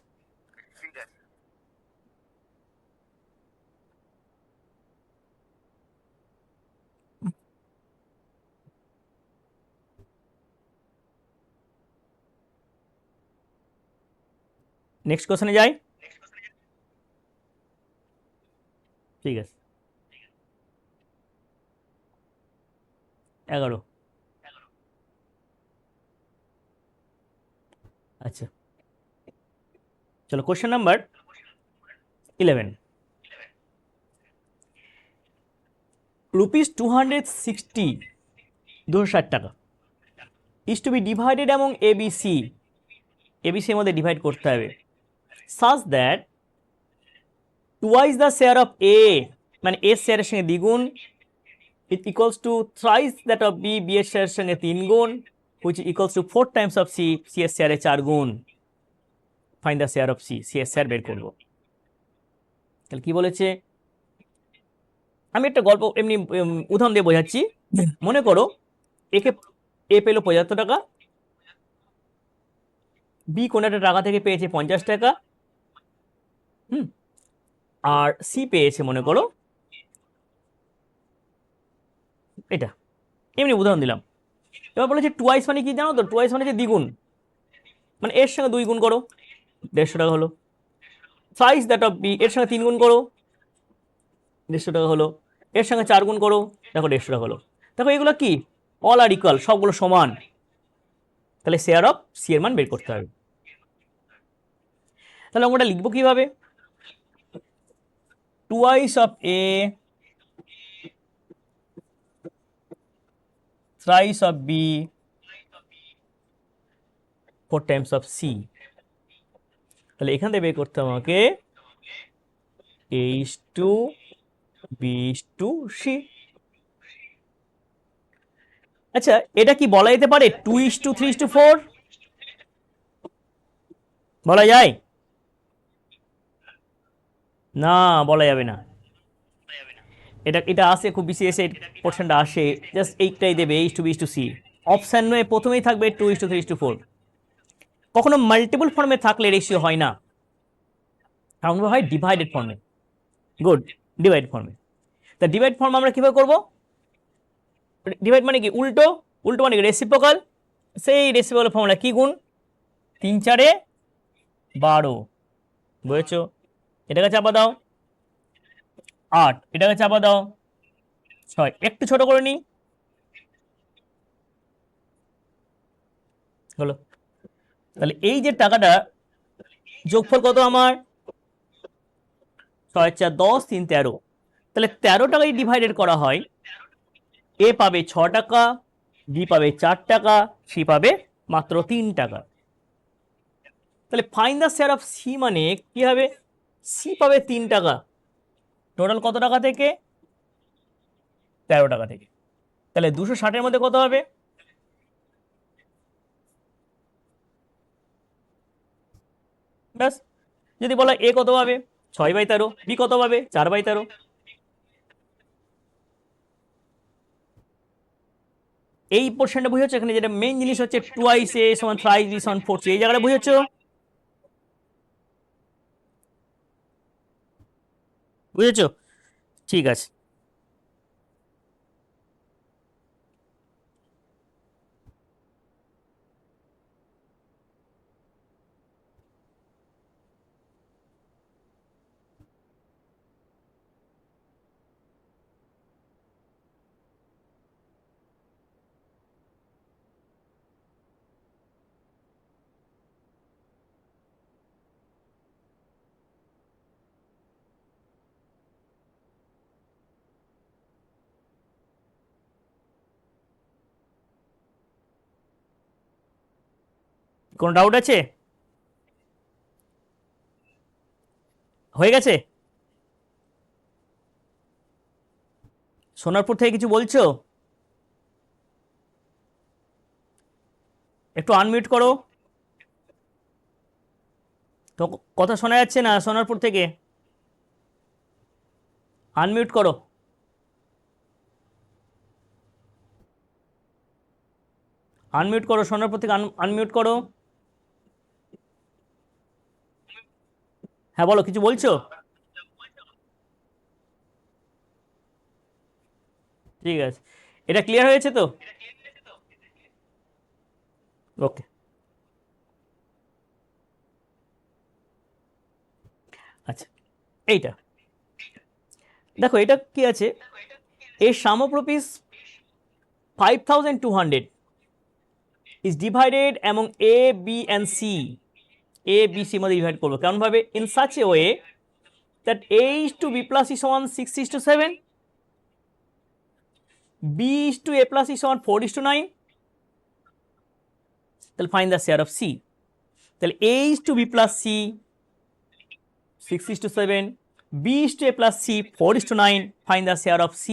নেক্সট কোশ্চেনে যাই। ঠিক আছে, 11। আচ্ছা, চলো কোশ্চেন নাম্বার 11। ₹260, 260 টাকা is to be divided among A B C, এবিসির মধ্যে ডিভাইড করতে হবে, such that twice the share of A, মানে এর শেয়ারের সঙ্গে দ্বিগুণ, it equals to thrice that of B, B এর শেয়ারের সঙ্গে 3 গুণ, which equals to 4 times of C, C এর শেয়ারে 4 গুণ। Find the share of C, C এর শেয়ার বের করবো। তাহলে কি বলেছে, আমি একটা গল্প এমনি উদাহরণ দিয়ে বোঝাচ্ছি। মনে করো একে, এ পেলো 75 টাকা, বি কোনো একটা টাকা থেকে পেয়েছে 50 টাকা, হুম, আর সি পেয়েছে মনে করো এটা, এমনি উদাহরণ দিলাম। এবার বলেছে টুয়াইস মানে কি জানো তো, টুয়াইস মানে যে দ্বিগুণ, মানে এর সঙ্গে 2 গুণ করো, 150 টাকা হলো। থ্রাইস দ্যাট অফ বি, এর সঙ্গে 3 গুণ করো, 150 টাকা হলো। এর সঙ্গে 4 গুণ করো, দেখো 150 টাকা হলো। দেখো এগুলো কি, অল আর ইকুয়াল, সবগুলো সমান। তাহলে শেয়ার অফ সি এর মান বের করতে হবে। তাহলে অঙ্কটা লিখবো কিভাবে, twice of A, thrice of B, 4 times of C। তাহলে এখান থেকে বের করতে হবে আমাকে A is to B is to C। আচ্ছা, এটা কি বলা যেতে পারে 2:3:4? বলা যায় না, বলা যাবে না। এটা এটা আসে খুব বিসিএস এর পোর্শনটা আসে, জাস্ট এইটাই দেবে A is to B is to C। Option নয় প্রথমেই থাকবে 2:3:4। কখনো মাল্টিপল ফর্মে থাকলে রেশিও হয় না, কারণ হয় ডিভাইডেড ফর্মে। গুড, ডিভাইড ফর্মে। তা ডিভাইড ফর্ম আমরা কিভাবে করবো, ডিভাইড মানে কি উল্টো, উল্টো মানে কি রেসিপ্রোকাল। সেই রেসিপ্রোকাল ফর্মুলা কি গুণ, 3 4 12, বুঝেছো? এটাকে চাপা দাও 8, এটাকে চাপা দাও 6, একটু ছোট করে নিই, হলো। তাহলে এই যে টাকাটা, যোগফল কত আমার, 6 4 10 3 13। তাহলে 13 টাকায় ডিভাইডেড করা হয়, এ পাবে 6 টাকা, বি পাবে 4 টাকা, সি পাবে মাত্র 3 টাকা। তাহলে find the share of C মানে কি হবে, সি পাবে 3 টাকা, টোটাল কত টাকা থেকে, 13 টাকা থেকে। তাহলে 260-এর মধ্যে কত হবে, ব্যাস। যদি বলা এ কত পাবে 6/13, বি কত পাবে 4/13। এই পোর্শনটা বুঝেছো, এখানে যেটা মেইন জিনিস হচ্ছে টুয়াইস এ সমান থ্রাইস বি সমান 4, এই জায়গাটা বুঝেছো, বুঝেছো? ঠিক আছে। কোনো ডাউট আছে, হয়ে গেছে? সোনারপুর থেকে কিছু বলছো, একটু আনমিউট করো তো, কথা শোনা যাচ্ছে না সোনারপুর থেকে, আনমিউট করো। আনমিউট করো, সোনার প্রতীক আনমিউট করো। হ্যাঁ বলো, কিছু বলছো? ঠিক আছে, এটা ক্লিয়ার হয়েছে তো? ওকে। আচ্ছা, এইটা দেখো, এটা কি আছে, এ সাম of rupees 5200 is divided among A, B and C. A, B, C মধ্যে ডিভাইড করবো কেমন ভাবে? In such a way that A is to B plus is সমান 6:7, B is to A plus is সমান 4:9, তাহলে find the share of C। তাহলে A is to B plus C 6:7, B is to A plus C 4:9, find the share of C,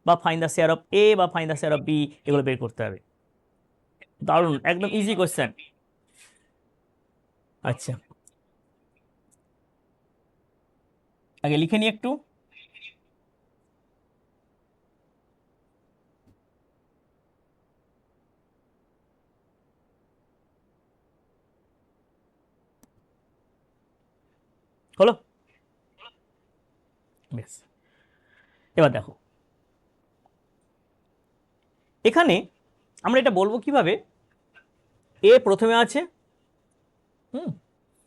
বা find the share of A, বা find the share of B, এগুলো বের করতে হবে। দারুণ, একদম easy question. আচ্ছা, আগে লিখে নিই একটু। হলো? বেশ, এবার দেখো, এখানে আমরা এটা বলবো কিভাবে, এ প্রথমে আছে,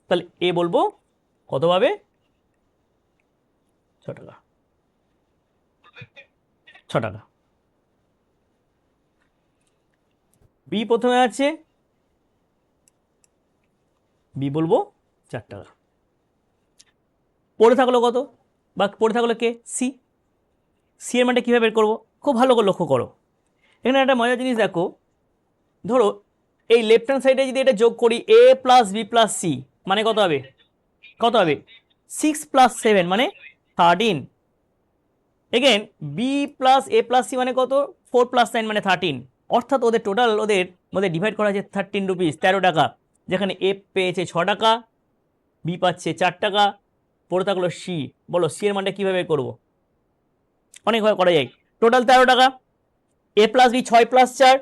তাহলে এ বলবো কত পাবে? 6 টাকা, 6 টাকা। বি প্রথমে আছে, বি বলবো 4 টাকা। পড়ে থাকলো কত, বা পড়ে থাকলো কে? সি। সি এর মানটা কীভাবে বের করবো? খুব ভালো করে লক্ষ্য করো, এখানে একটা মজার জিনিস দেখো, ধরো এই লেফট হ্যান্ড সাইডে যদি এটা যোগ করি, এ প্লাস বি প্লাস সি মানে কত হবে? কত হবে? 6 প্লাস 7 মানে 13। এগেন বি প্লাস এ প্লাস সি মানে কত? 4 প্লাস 9 মানে 13। অর্থাৎ ওদের টোটাল, ওদের মধ্যে ডিভাইড করা হয়েছে 13 রুপিস, 13 টাকা। যেখানে এ পেয়েছে 6 টাকা, বি পাচ্ছে 4 টাকা, পড়ে থাকলো সি। বলো সি এর মানটা কীভাবে করবো? অনেকভাবে করা যায়। টোটাল 13 টাকা, এ প্লাস বি 6 প্লাস 4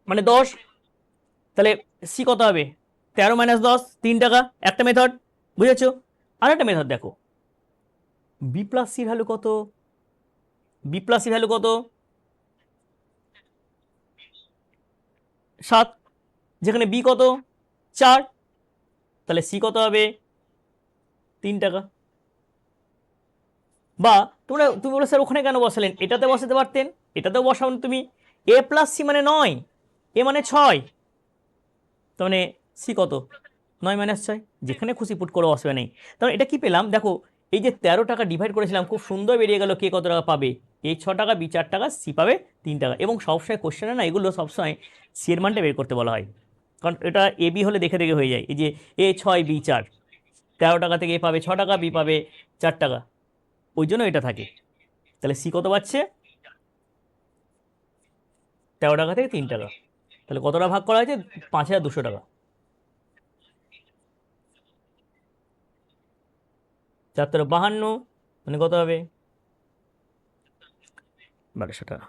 মানে 10, তাহলে সি কত হবে? 13 মাইনাস 10, 3 টাকা। একটা মেথড বুঝেছো? আর একটা মেথড দেখো, বি প্লাস সি ভ্যালু কত? বি প্লাস সি ভ্যালু কত? 7, যেখানে বি কত? 4, তাহলে সি কত হবে? 3 টাকা। বা তুমি বলো স্যার ওখানে কেন বসালেন, এটাতে বসাতে পারতেন, এটাতেও বসাও তুমি। এ প্লাস সি মানে 9, এ মানে 6, তার মানে সি কত? 9 মাইনাস 6, যেখানে খুশি পুট করে অসুবিধা নেই। তাহলে এটা কি পেলাম দেখো, এই যে 13 টাকা ডিভাইড করেছিলাম, খুব সুন্দর বেরিয়ে গেল কে কত টাকা পাবে। এ 6 টাকা, বি 4 টাকা, সি পাবে 3 টাকা। এবং সবসময় কোশ্চেনে না এগুলো সবসময় সি এর মানটা বের করতে বলা হয়, কারণ এটা এ বি হলে দেখে দেখে হয়ে যায়। এই যে এ 6 বি 4, 13 টাকা থেকে এ পাবে 6 টাকা, বি পাবে 4 টাকা, ওই জন্য এটা থাকে। তাহলে সি কত পাচ্ছে? 13 টাকা থেকে 3 টাকা। তাহলে কত টাকা ভাগ করা হয়েছে? 5200 টাকা। 4×52 মানে কত হবে? 1200 টাকা।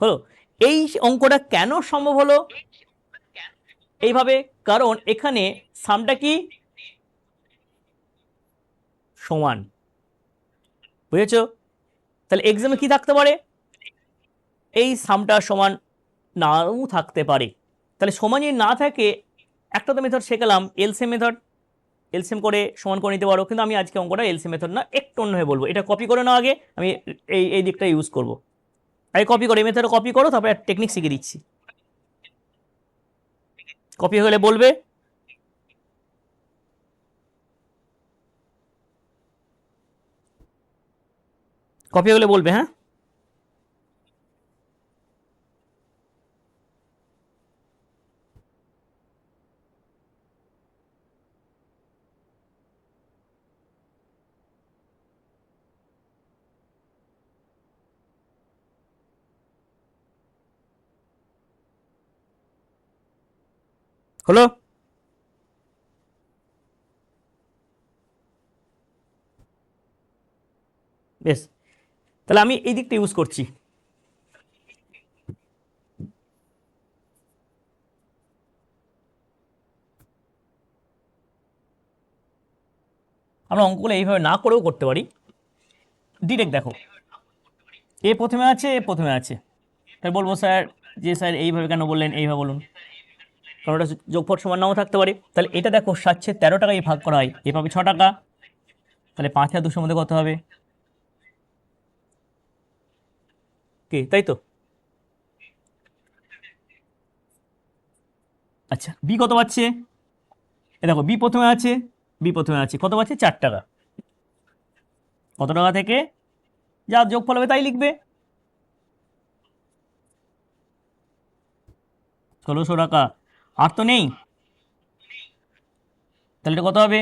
হলো? এই অঙ্কটা কেন সম্ভব হলো এইভাবে? কারণ এখানে সামটা কি সমান, বুঝেছো? তাহলে এক্সামে কি থাকতে পারে? এই সামটা সমান নাও থাকতে পারে। তাহলে সমান যদি না থাকে, একটা তো মেথড শেখালাম এলসিএম মেথড, এলসিএম করে সমান করে নিতে পারো। কিন্তু আমি আজকে অঙ্কটা এলসিএম মেথড না, একটু অন্যভাবে বলবো। এটা কপি করে নাও আগে, আমি এই দিকটা ইউজ করবো। আগে কপি করো, এই মেথডটা কপি করো, তারপরে টেকনিক শিখে দিচ্ছি। কপি হয়ে গেলে বলবে, কপি হয়ে গেলে বলবে। হ্যাঁ, হলো? বেশ, তাহলে আমি এই দিকটা ইউজ করছি। আমরা অঙ্কগুলো এইভাবে না করেও করতে পারি। ডিরেক্ট দেখো, এ প্রথমে আছে, এ প্রথমে আছে, তাই বলবো স্যার যে স্যার এইভাবে কেন বললেন, এইভাবে বলুন, কারণ ওটা যোগফল সমান নাও থাকতে পারে। তাহলে এটা দেখো 713 টাকায় ভাগ করা হয়, এ পাবে 6 টাকা, তাহলে 5 আর 200 মধ্যে কত হবে, কি তাই তো? আচ্ছা বি কত পাচ্ছে, এ দেখো বি প্রথমে আছে, বি প্রথমে আছে, কত পাচ্ছে 4 টাকা, কত টাকা থেকে যা যোগফল হবে তাই লিখবে, 1600 টাকা। আর তো নেই, তাহলে এটা কত হবে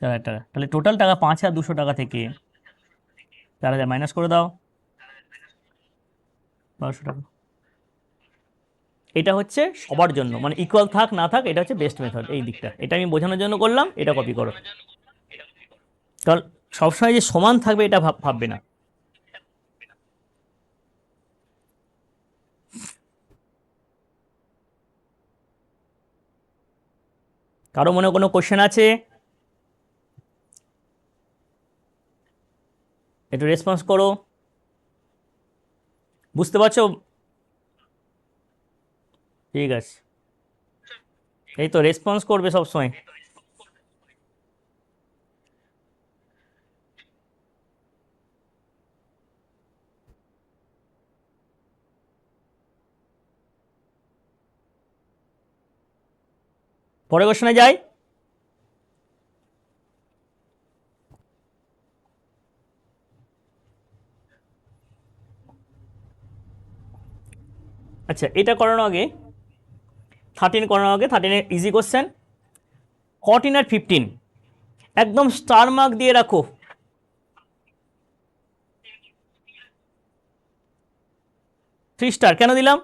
4,000 টাকা। তাহলে টোটাল টাকা 5,200 টাকা থেকে 4,000 মাইনাস করে দাও, 1200 টাকা। এটা হচ্ছে সবার জন্য, মানে ইকুয়াল থাক না থাক, এটা হচ্ছে বেস্ট মেথড। এই দিকটা এটা আমি বোঝানোর জন্য করলাম, এটা কপি করো। কারণ সবসময় যে সমান থাকবে এটা ভাববে না। কারো মনে কোনো কোশ্চেন আছে, একটু রেসপন্স করো, বুঝতে পারছো? ঠিক আছে, এই তো রেসপন্স করবে সবসময়। পরের কোশ্চেনে যাই। আচ্ছা এটা করানোর আগে 13 করানোর আগে 13 ইজি কোশ্চেন, 14 আর 15 একদম স্টার মার্ক দিয়ে রাখো। থ্রি স্টার কেন দিলাম,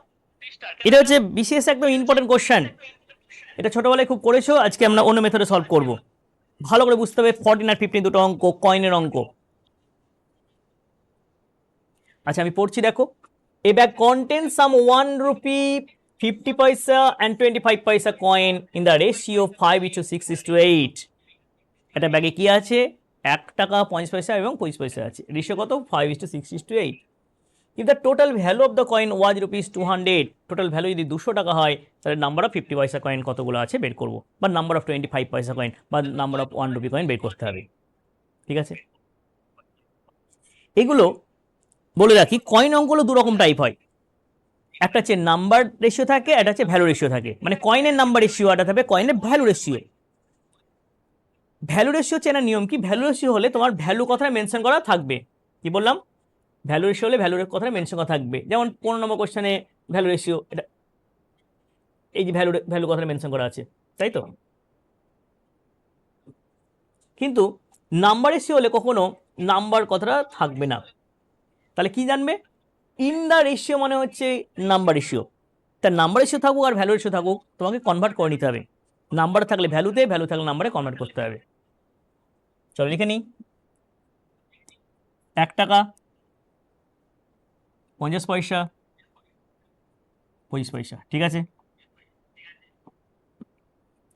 এটা হচ্ছে বিশেষ একদম ইম্পর্টেন্ট কোশ্চেন, এটা ছোটবেলায় খুব করেছো, আজকে আমরা অন্য মেথডে সলভ করব। ভালো করে বুঝতে হবে 14 আর 15 দুটো অঙ্ক, কয়েনের অঙ্ক। আচ্ছা আমি পড়ছি দেখো, এ ব্যাগ কন্টেন্স সাম 1 রুপি 50 পয়সা অ্যান্ড 25 পয়সা কয়েন ইন দ্য রেশিও 5:6:8। এটা ব্যাগে কি আছে, 1 টাকা 50 পয়সা এবং 25 পয়সা আছে, রেশিও কত 5:6:8। If the total value of the coin was rupees 200, total value যদি 200 টাকা হয়, তাহলে নাম্বার অফ 50 পয়সা কয়েন কতগুলো আছে বের করবো, বা নাম্বার অফ 25 পয়সা কয়েন বা নাম্বার অফ 1 রুপি কয়েন বের করতে হবে। ঠিক আছে, এগুলো বলে রাখি, কয়েন অঙ্কগুলো দু রকম টাইপ হয়, একটা হচ্ছে নাম্বার রেশিও থাকে, একটা হচ্ছে ভ্যালু রেশিও থাকে। মানে কয়েনের নাম্বার রেশিও, একটা থাকবে কয়েনের ভ্যালু রেশিও। ভ্যালু রেশিও চেনার নিয়ম কি, ভ্যালু রেশিও হলে তোমার ভ্যালু কথাটা মেনশন করা থাকবে। কি বললাম, ভ্যালু রেশিও হলে ভ্যালুর কথাটা মেনশন করা থাকবে। যেমন 15 নম্বর কোশ্চেনে ভ্যালু রেশিও, এটা এই যে ভ্যালু কথাটা মেনশন করা আছে, তাই তো? কিন্তু নাম্বার রেশিও হলে কখনো নাম্বার কথাটা থাকবে না। তাহলে কি জানবে, ইন দ্য রেশিও মানে হচ্ছে নাম্বার রেশিও। তা নাম্বার রেশিও থাকুক আর ভ্যালু রেশিও থাকুক, তোমাকে কনভার্ট করে নিতে হবে। নাম্বার থাকলে ভ্যালুতে, ভ্যালু থাকলে নাম্বারে কনভার্ট করতে হবে। চলো লিখে নিই, 1 টাকা 50 পয়সা 25 পয়সা। ঠিক আছে,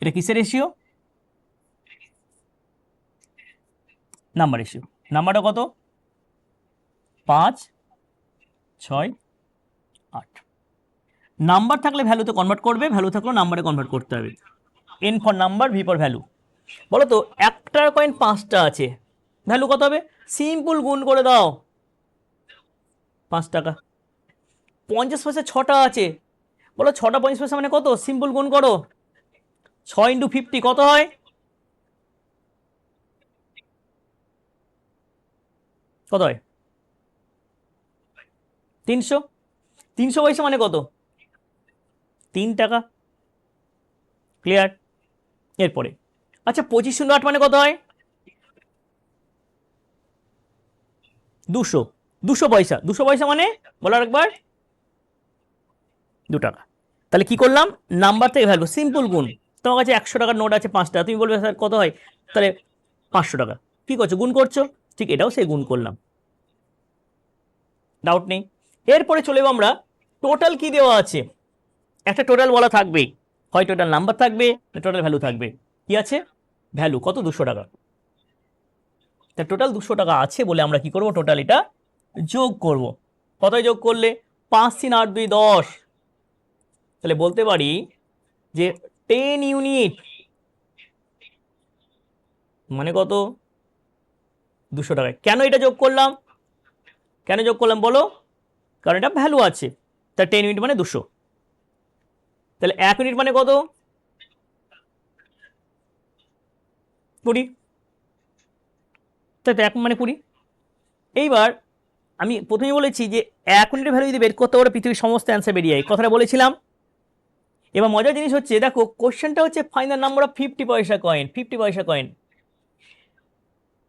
এটা কিসের রেশিও, নাম্বার রেশিও। নাম্বারটা কত, 5, 6, 8। নাম্বার থাকলে ভ্যালুতে কনভার্ট করবে, ভ্যালু থাকলেও নাম্বারে কনভার্ট করতে হবে। N for number, V for value. বলো তো 1 টাকার কয়েন 5টা আছে, ভ্যালু কত হবে, সিম্পল গুণ করে দাও, 5 টাকা। 50 পয়সা 6টা আছে, বলো 6টা 50 পয়সা মানে কত, সিম্পল গুণ করো, 6 × 50 কত হয়, কত হয় 300। 300 পয়সা মানে কত, 3 টাকা। ক্লিয়ার? এরপরে আচ্ছা 2508 মানে কত হয়, 200। 200 পয়সা, 200 পয়সা মানে বলার একবার 2 টাকা। তাহলে কি করলাম, নাম্বার থেকে ভ্যালু সিম্পল গুণ। তোমার কাছে 100 টাকার নোট আছে 5টা, তুমি বলবে স্যার কত হয়, তাহলে 500 টাকা। কি করছো, গুণ করছো, ঠিক এটাও সেই গুণ করলাম, ডাউট নেই। এরপরে চলে যাবো আমরা, টোটাল কি দেওয়া আছে, একটা টোটাল বলা থাকবেই, হয় টোটাল নাম্বার থাকবে, টোটাল ভ্যালু থাকবে। কি আছে, ভ্যালু কত 200 টাকা। তা টোটাল 200 টাকা আছে বলে আমরা কি করব, টোটাল এটা যোগ করব। কতই যোগ করলে 5 3 8 2 10, তাহলে বলতে পারি যে 10 ইউনিট মানে কত 200 টাকায়। কেন এটা যোগ করলাম, কেন যোগ করলাম বলো, কারণ এটা ভ্যালু আছে, তা 10 ইউনিট মানে 200, তাহলে 1 ইউনিট মানে কত 20, তাই তো 1 মানে 20। এইবার আমি প্রথমেই বলেছি যে 1 ইউনিটের ভ্যালু যদি বের করতে পারো পৃথিবীর সমস্ত অ্যান্সার বেরিয়ে যায়, কথাটা বলেছিলাম। এবার মজার জিনিস হচ্ছে দেখো কোশ্চেনটা হচ্ছে ফাইন্ড দ্য নাম্বার অফ 50 পয়সা কয়েন, 50 পয়সা কয়েন।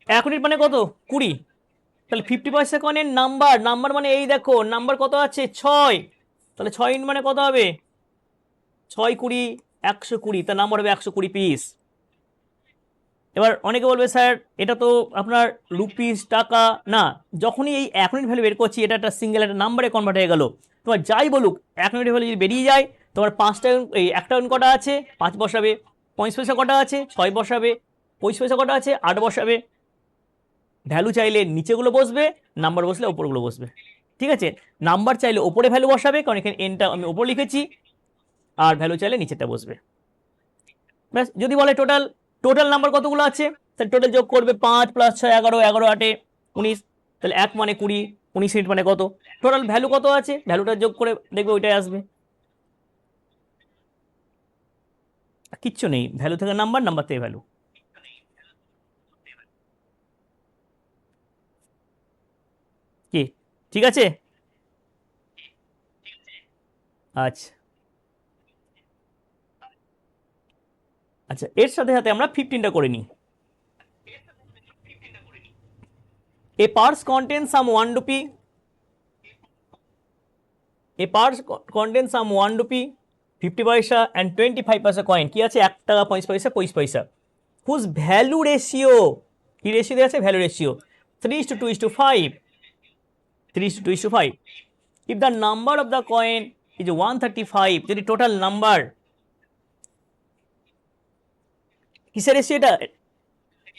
1 ইউনিট মানে কত 20, তাহলে 50 পয়সা কয়েনের নাম্বার, নাম্বার মানে এই দেখো নাম্বার কত আছে 6, তাহলে 6 ইউনিট মানে কত হবে 6 20 120, তার নাম্বার হবে 120 পিস। এবার অনেকে বলবে স্যার এটা তো আপনার রুপিস টাকা না, যখনই এই 1 ইউনিট ভ্যালু বের করছি এটা একটা সিঙ্গেল একটা নাম্বারে কনভার্ট হয়ে গেল। তোমার যাই বলুক 1 ইউনিট ভ্যালু যদি বেরিয়ে যায়, তোমার 5টা এই একটা ইউনিট কটা আছে 5 বসাবে, 50 পয়সা কটা আছে 6 বসাবে, 25 পয়সা কটা আছে 8 বসাবে। ভ্যালু চাইলে নিচেগুলো বসবে, নাম্বার বসলে ওপরগুলো বসবে, ঠিক আছে। নাম্বার চাইলে ওপরে ভ্যালু বসাবে, কারণ এখানে এনটা আমি ওপর লিখেছি, আর ভ্যালু চাইলে নিচেরটা বসবে। ব্যাস, যদি বলে টোটাল টোটাল নাম্বার কতগুলো আছে, তাহলে টোটাল যোগ করবে 5 + 6 11, 11 8 19, তাহলে 1 মানে 20, 19 ইউনিট মানে কত, টোটাল ভ্যালু কত আছে ভ্যালুটা যোগ করে দেখবে ওইটাই আসবে। কিচ্ছু নেই, ভ্যালু থেকে নাম্বার, নাম্বার থেকে ভ্যালু। কি ঠিক আছে? আচ্ছা আচ্ছা, এর সাথে সাথে আমরা 15টা করে নিই। এ পার্স কন্টেন সাম 1 রুপি, এ পার্স কন্টেন সাম 1 রুপি 50 পয়সা অ্যান্ড 25 পয়সা কয়েন, কি আছে 1 টাকা 25 পয়সা 25 পয়সা, হুজ ভ্যালু রেশিও, কি রেশিও দেওয়া আছে value ratio 3:2:5, 3:2:5। If the number of the coin is 135, যদি টোটাল নাম্বার, কিসের রেশিও এটা,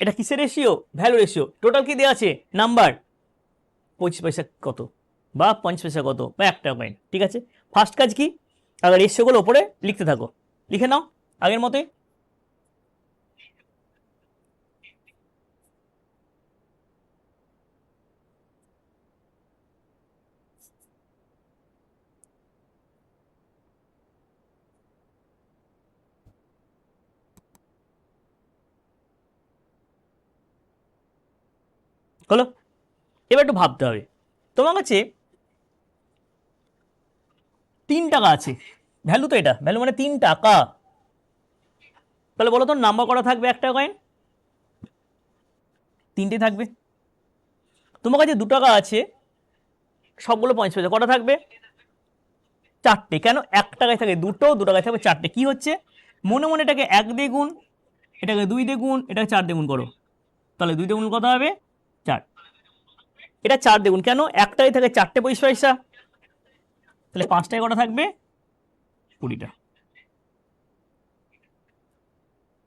এটা কিসের রেশিও ভ্যালু রেশিও, টোটাল কি দেওয়া আছে নাম্বার 25 পয়সা কত বা 50 পয়সা কত বা 1 টাকা কয়েন, ঠিক আছে। ফার্স্ট কাজ কি, আগে রেশিওগুলো ওপরে লিখতে থাকো, লিখে নাও আগের মতোই। হলো, এবার একটু ভাবতে হবে, তোমার কাছে 3 টাকা আছে, ভ্যালু তো এটা ভ্যালু মানে 3 টাকা, তাহলে বলো তো নাম্বার কটা থাকবে 1 টাকা কয়েন, 3টে থাকবে। তোমার কাছে 2 টাকা আছে, সবগুলো 50 পয়সা, কটা থাকবে 4টে, কেন 1 টাকায় থাকে দুটো, 2 টাকায় থাকবে 4টে, কি হচ্ছে মনে মনে এটাকে 1 দিয়ে গুণ, এটাকে 2 দিয়ে গুণ, এটাকে 4 দিয়ে গুণ করো, তাহলে 2 দিয়ে গুণ কত হবে 4, এটা 4 দিয়ে গুণ, কেন 1 টাকায় থাকে 4টে 25 পয়সা, তাহলে 5 টাকায় কটা থাকবে 20টা।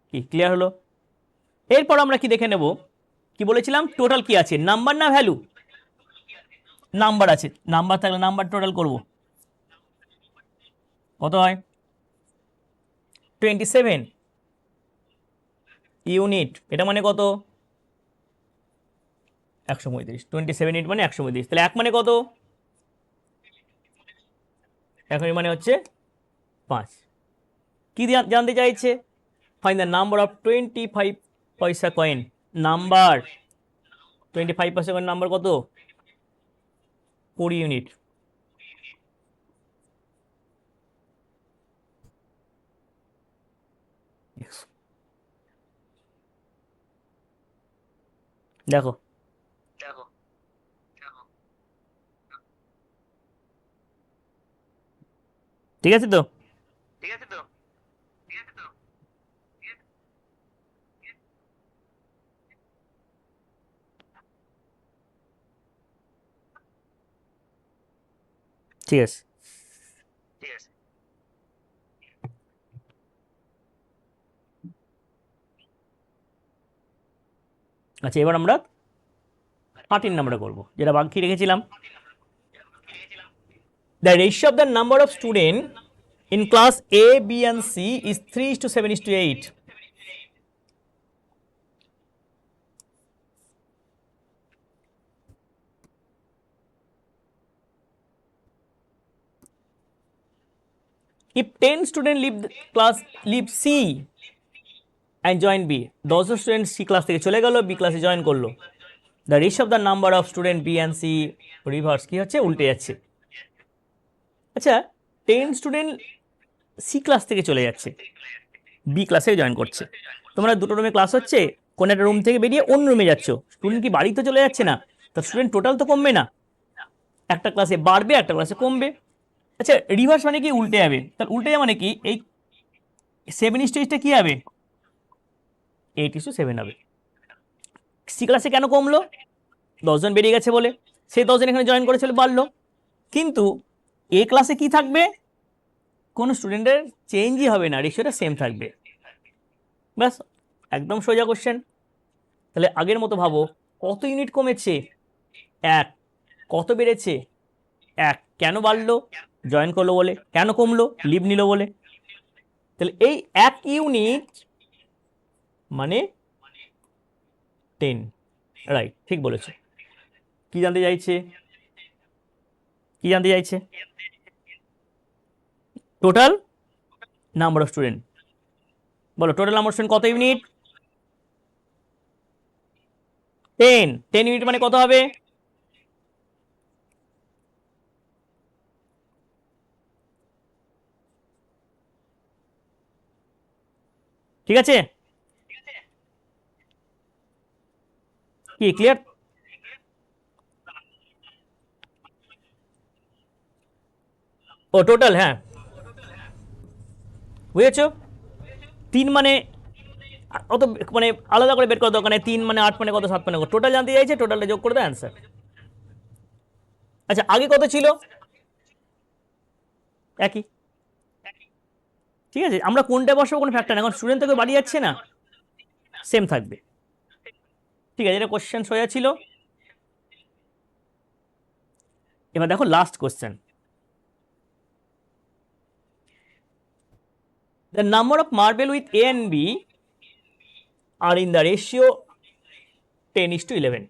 কি ক্লিয়ার হলো? এরপর আমরা কি দেখে নেব, কি বলেছিলাম টোটাল কি আছে নাম্বার না ভ্যালু, নাম্বার আছে, নাম্বার থাকলে নাম্বার টোটাল করব, কত হয় 27 ইউনিট, এটা মানে কত 135, 27 ইউনিট মানে 135, তাহলে 1 মানে কত 1 ইউনিট মানে হচ্ছে 5। কি জানতে চাইছে, ফাইন্ড দ্য নাম্বার অফ 25 পয়সা কয়েন, নাম্বার 25 পয়সা কয়েন নাম্বার কত 20 ইউনিট। দেখো ঠিক আছে তো, ঠিক আছে। আচ্ছা, এবার আমরা 13 নাম্বারে করবো, যেটা বাকি রেখেছিলাম। The ratio of the number of student in class A B and C is 3:7:8. If 10 students leave C and join B, 10 student C class থেকে চলে গেল, বি ক্লাসে জয়েন করলো, the ratio of the number of student B and C reverse কি হচ্ছে, উল্টে যাচ্ছে। আচ্ছা, 10 স্টুডেন্ট সি ক্লাস থেকে চলে যাচ্ছে, বি ক্লাসে জয়েন করছে। তোমরা দুটো রুমে ক্লাস হচ্ছে, কোন একটা রুম থেকে বেরিয়ে অন্য রুমে যাচ্ছ, স্টুডেন্ট কি বাড়িতে চলে যাচ্ছে না? তো স্টুডেন্ট টোটাল তো কমবে না, একটা ক্লাসে বাড়বে একটা ক্লাসে কমবে। আচ্ছা, রিভার্স মানে কি, উল্টে যাবে। তাহলে উল্টে যাবে মানে কি, এই 7:8 কি হবে, 8:7 হবে। সি ক্লাসে কেন কমলো? 10 জন বেরিয়ে গেছে বলে, সেই 10 জন এখানে জয়েন করেছিল, বাড়লো। কিন্তু এ ক্লাসে কি থাকবে, কোনো স্টুডেন্টের চেঞ্জই হবে না, রেশিওটা সেম থাকবে। ব্যাস, একদম সোজা কোশ্চেন। তাহলে আগের মতো ভাবো, কত ইউনিট কমেছে, 1। কত বেড়েছে, 1। কেন বাড়লো, জয়েন করলো বলে। কেন কমলো, লিভ নিল বলে। তাহলে এই 1 ইউনিট মানে 10। রাইট, ঠিক বলেছে। কি জানতে চাইছে, কি জানতে চাইছে? Total number of student. বলো, টোটাল নাম্বার অফ স্টুডেন্ট কত ইউনিট? 10। 10 ইউনিট মানে কত হবে? ঠিক আছে, কি ক্লিয়ার? ও টোটাল, হ্যাঁ বুঝেছো। 3 মানে অত মানে আলাদা করে বের করার দরকার নেই, 3 মানে 8 মানে কত, 7 মানে কত, টোটাল জানতে চাইছে, টোটালটা যোগ করে দাও, অ্যান্সার। আচ্ছা, আগে কত ছিল, একই। ঠিক আছে, আমরা কোনটা বসাবো কোনো ফ্যাক্টর না, এখন স্টুডেন্ট তো কেউ বাড়ি যাচ্ছে না, সেম থাকবে। ঠিক আছে, এটা কোশ্চেন সোজা ছিল। এবার দেখো last question. The number of marble with A and B are in the ratio 10:11।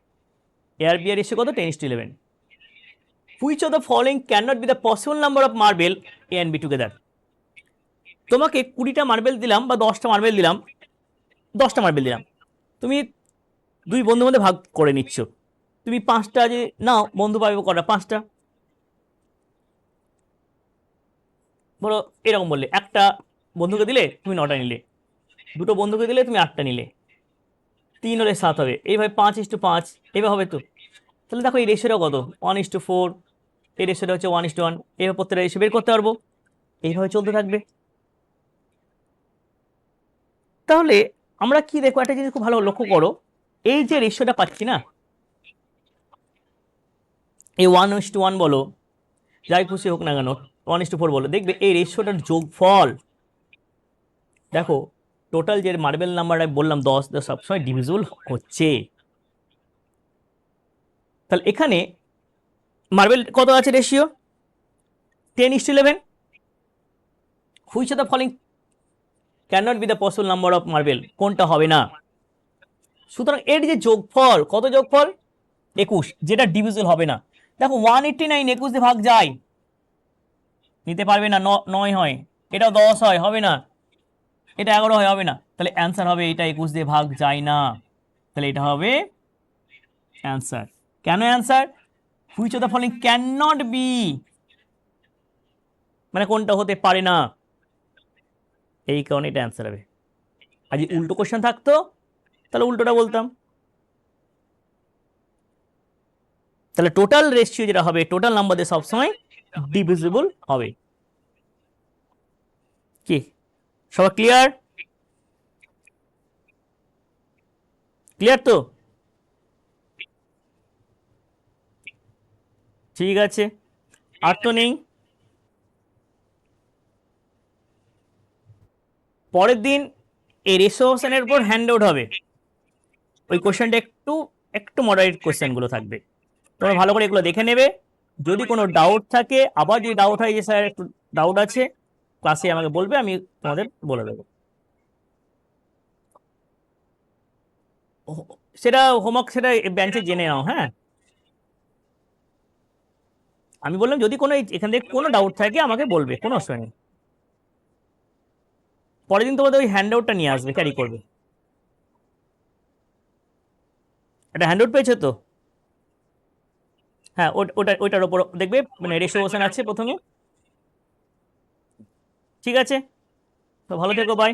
A আর বি এর রেশিও কত, 10:11। Which of the following can not be the possible number of marble A and B together. তোমাকে 20টা marble দিলাম বা 10টা marble দিলাম, 10টা মার্বেল দিলাম, তুমি দুই বন্ধুর মধ্যে ভাগ করে নিচ্ছ। তুমি 5টা যে নাও, বন্ধু পাবে কটা, 5টা। বলো এরকম বললে, একটা বন্ধুকে দিলে তুমি 9টা নিলে, দুটো বন্ধুকে দিলে তুমি 8টা নিলে, 3 হলে 7 হবে, এইভাবে 5:5 এইভাবে হবে তো। তাহলে দেখো এই রেশিওটা কত, 1:4। এই রেশিওটা হচ্ছে 1:1। এইভাবে প্রত্যেকটা রেশিও বের করতে পারবো, এইভাবে চলতে থাকবে। তাহলে আমরা কি দেখো, একটা জিনিস খুব ভালো লক্ষ্য করো, এই যে রেশিওটা পাচ্ছি না, এই 1:1 বলো, যাই খুশি হোক না কেন, 1:4 বলো, দেখবে এই রেশিওটার যোগফল, দেখো টোটাল যে মার্বেল নাম্বার আমি বললাম 10, সবসময় ডিভিজিবল হচ্ছে। তাহলে এখানে মার্বেল কত আছে ratio, 10:11। Which of the following can not be the possible number of marble, কোনটা হবে না। সুতরাং এর যে যোগফল, কত যোগফল, 21, যেটা ডিভিজিবল হবে না। দেখো 189 21 দিয়ে ভাগ যায়, নিতে পারবে না, 9 হয়, এটাও 10 হয়, হবে না, এটা 11 হয়, হবে না। তাহলে অ্যান্সার হবে এটা 21 দিয়ে ভাগ যায় না, তাহলে এটা হবে অ্যান্সার। কেন answer, which of the following can not be, মানে কোনটা হতে পারে না, এই কারণে এটা অ্যান্সার হবে। আর যদি উল্টো কোশ্চেন থাকতো তাহলে উল্টোটা বলতাম। তাহলে টোটাল রেশিও যেটা হবে, টোটাল নাম্বার দিয়ে সবসময় ডিভিজিবল হবে। কি সবাই ক্লিয়ার, ক্লিয়ার তো? ঠিক আছে, আর তো নেই। পরের দিন এই রেশিওশনের উপর হ্যান্ড আউট হবে, ওই কোশ্চেনটা একটু একটু মডারেট কোশ্চেনগুলো থাকবে, তোমরা ভালো করে এগুলো দেখে নেবে। যদি কোনো ডাউট থাকে, আবার যদি ডাউট হয় যে স্যার একটু ডাউট আছে, ক্লাসে আমাকে বলবে, আমি তোমাদের বলে দেবো। সেটা হোমওয়ার্ক সেটা বেঞ্চে জেনে নাও, হ্যাঁ। আমি বললাম যদি কোনো এখান থেকে কোনো ডাউট থাকে আমাকে বলবে, কোনো অসুবিধা নেই। পরের দিন তোমাদের ওই হ্যান্ড আউটটা নিয়ে আসবে, ক্যারি করবে। একটা হ্যান্ড আউট পেয়েছো তো? হ্যাঁ, ওইটার ওপর দেখবে মানে রেশিওশন আছে প্রথমে। ঠিক আছে, তো ভালো থেকো, বাই।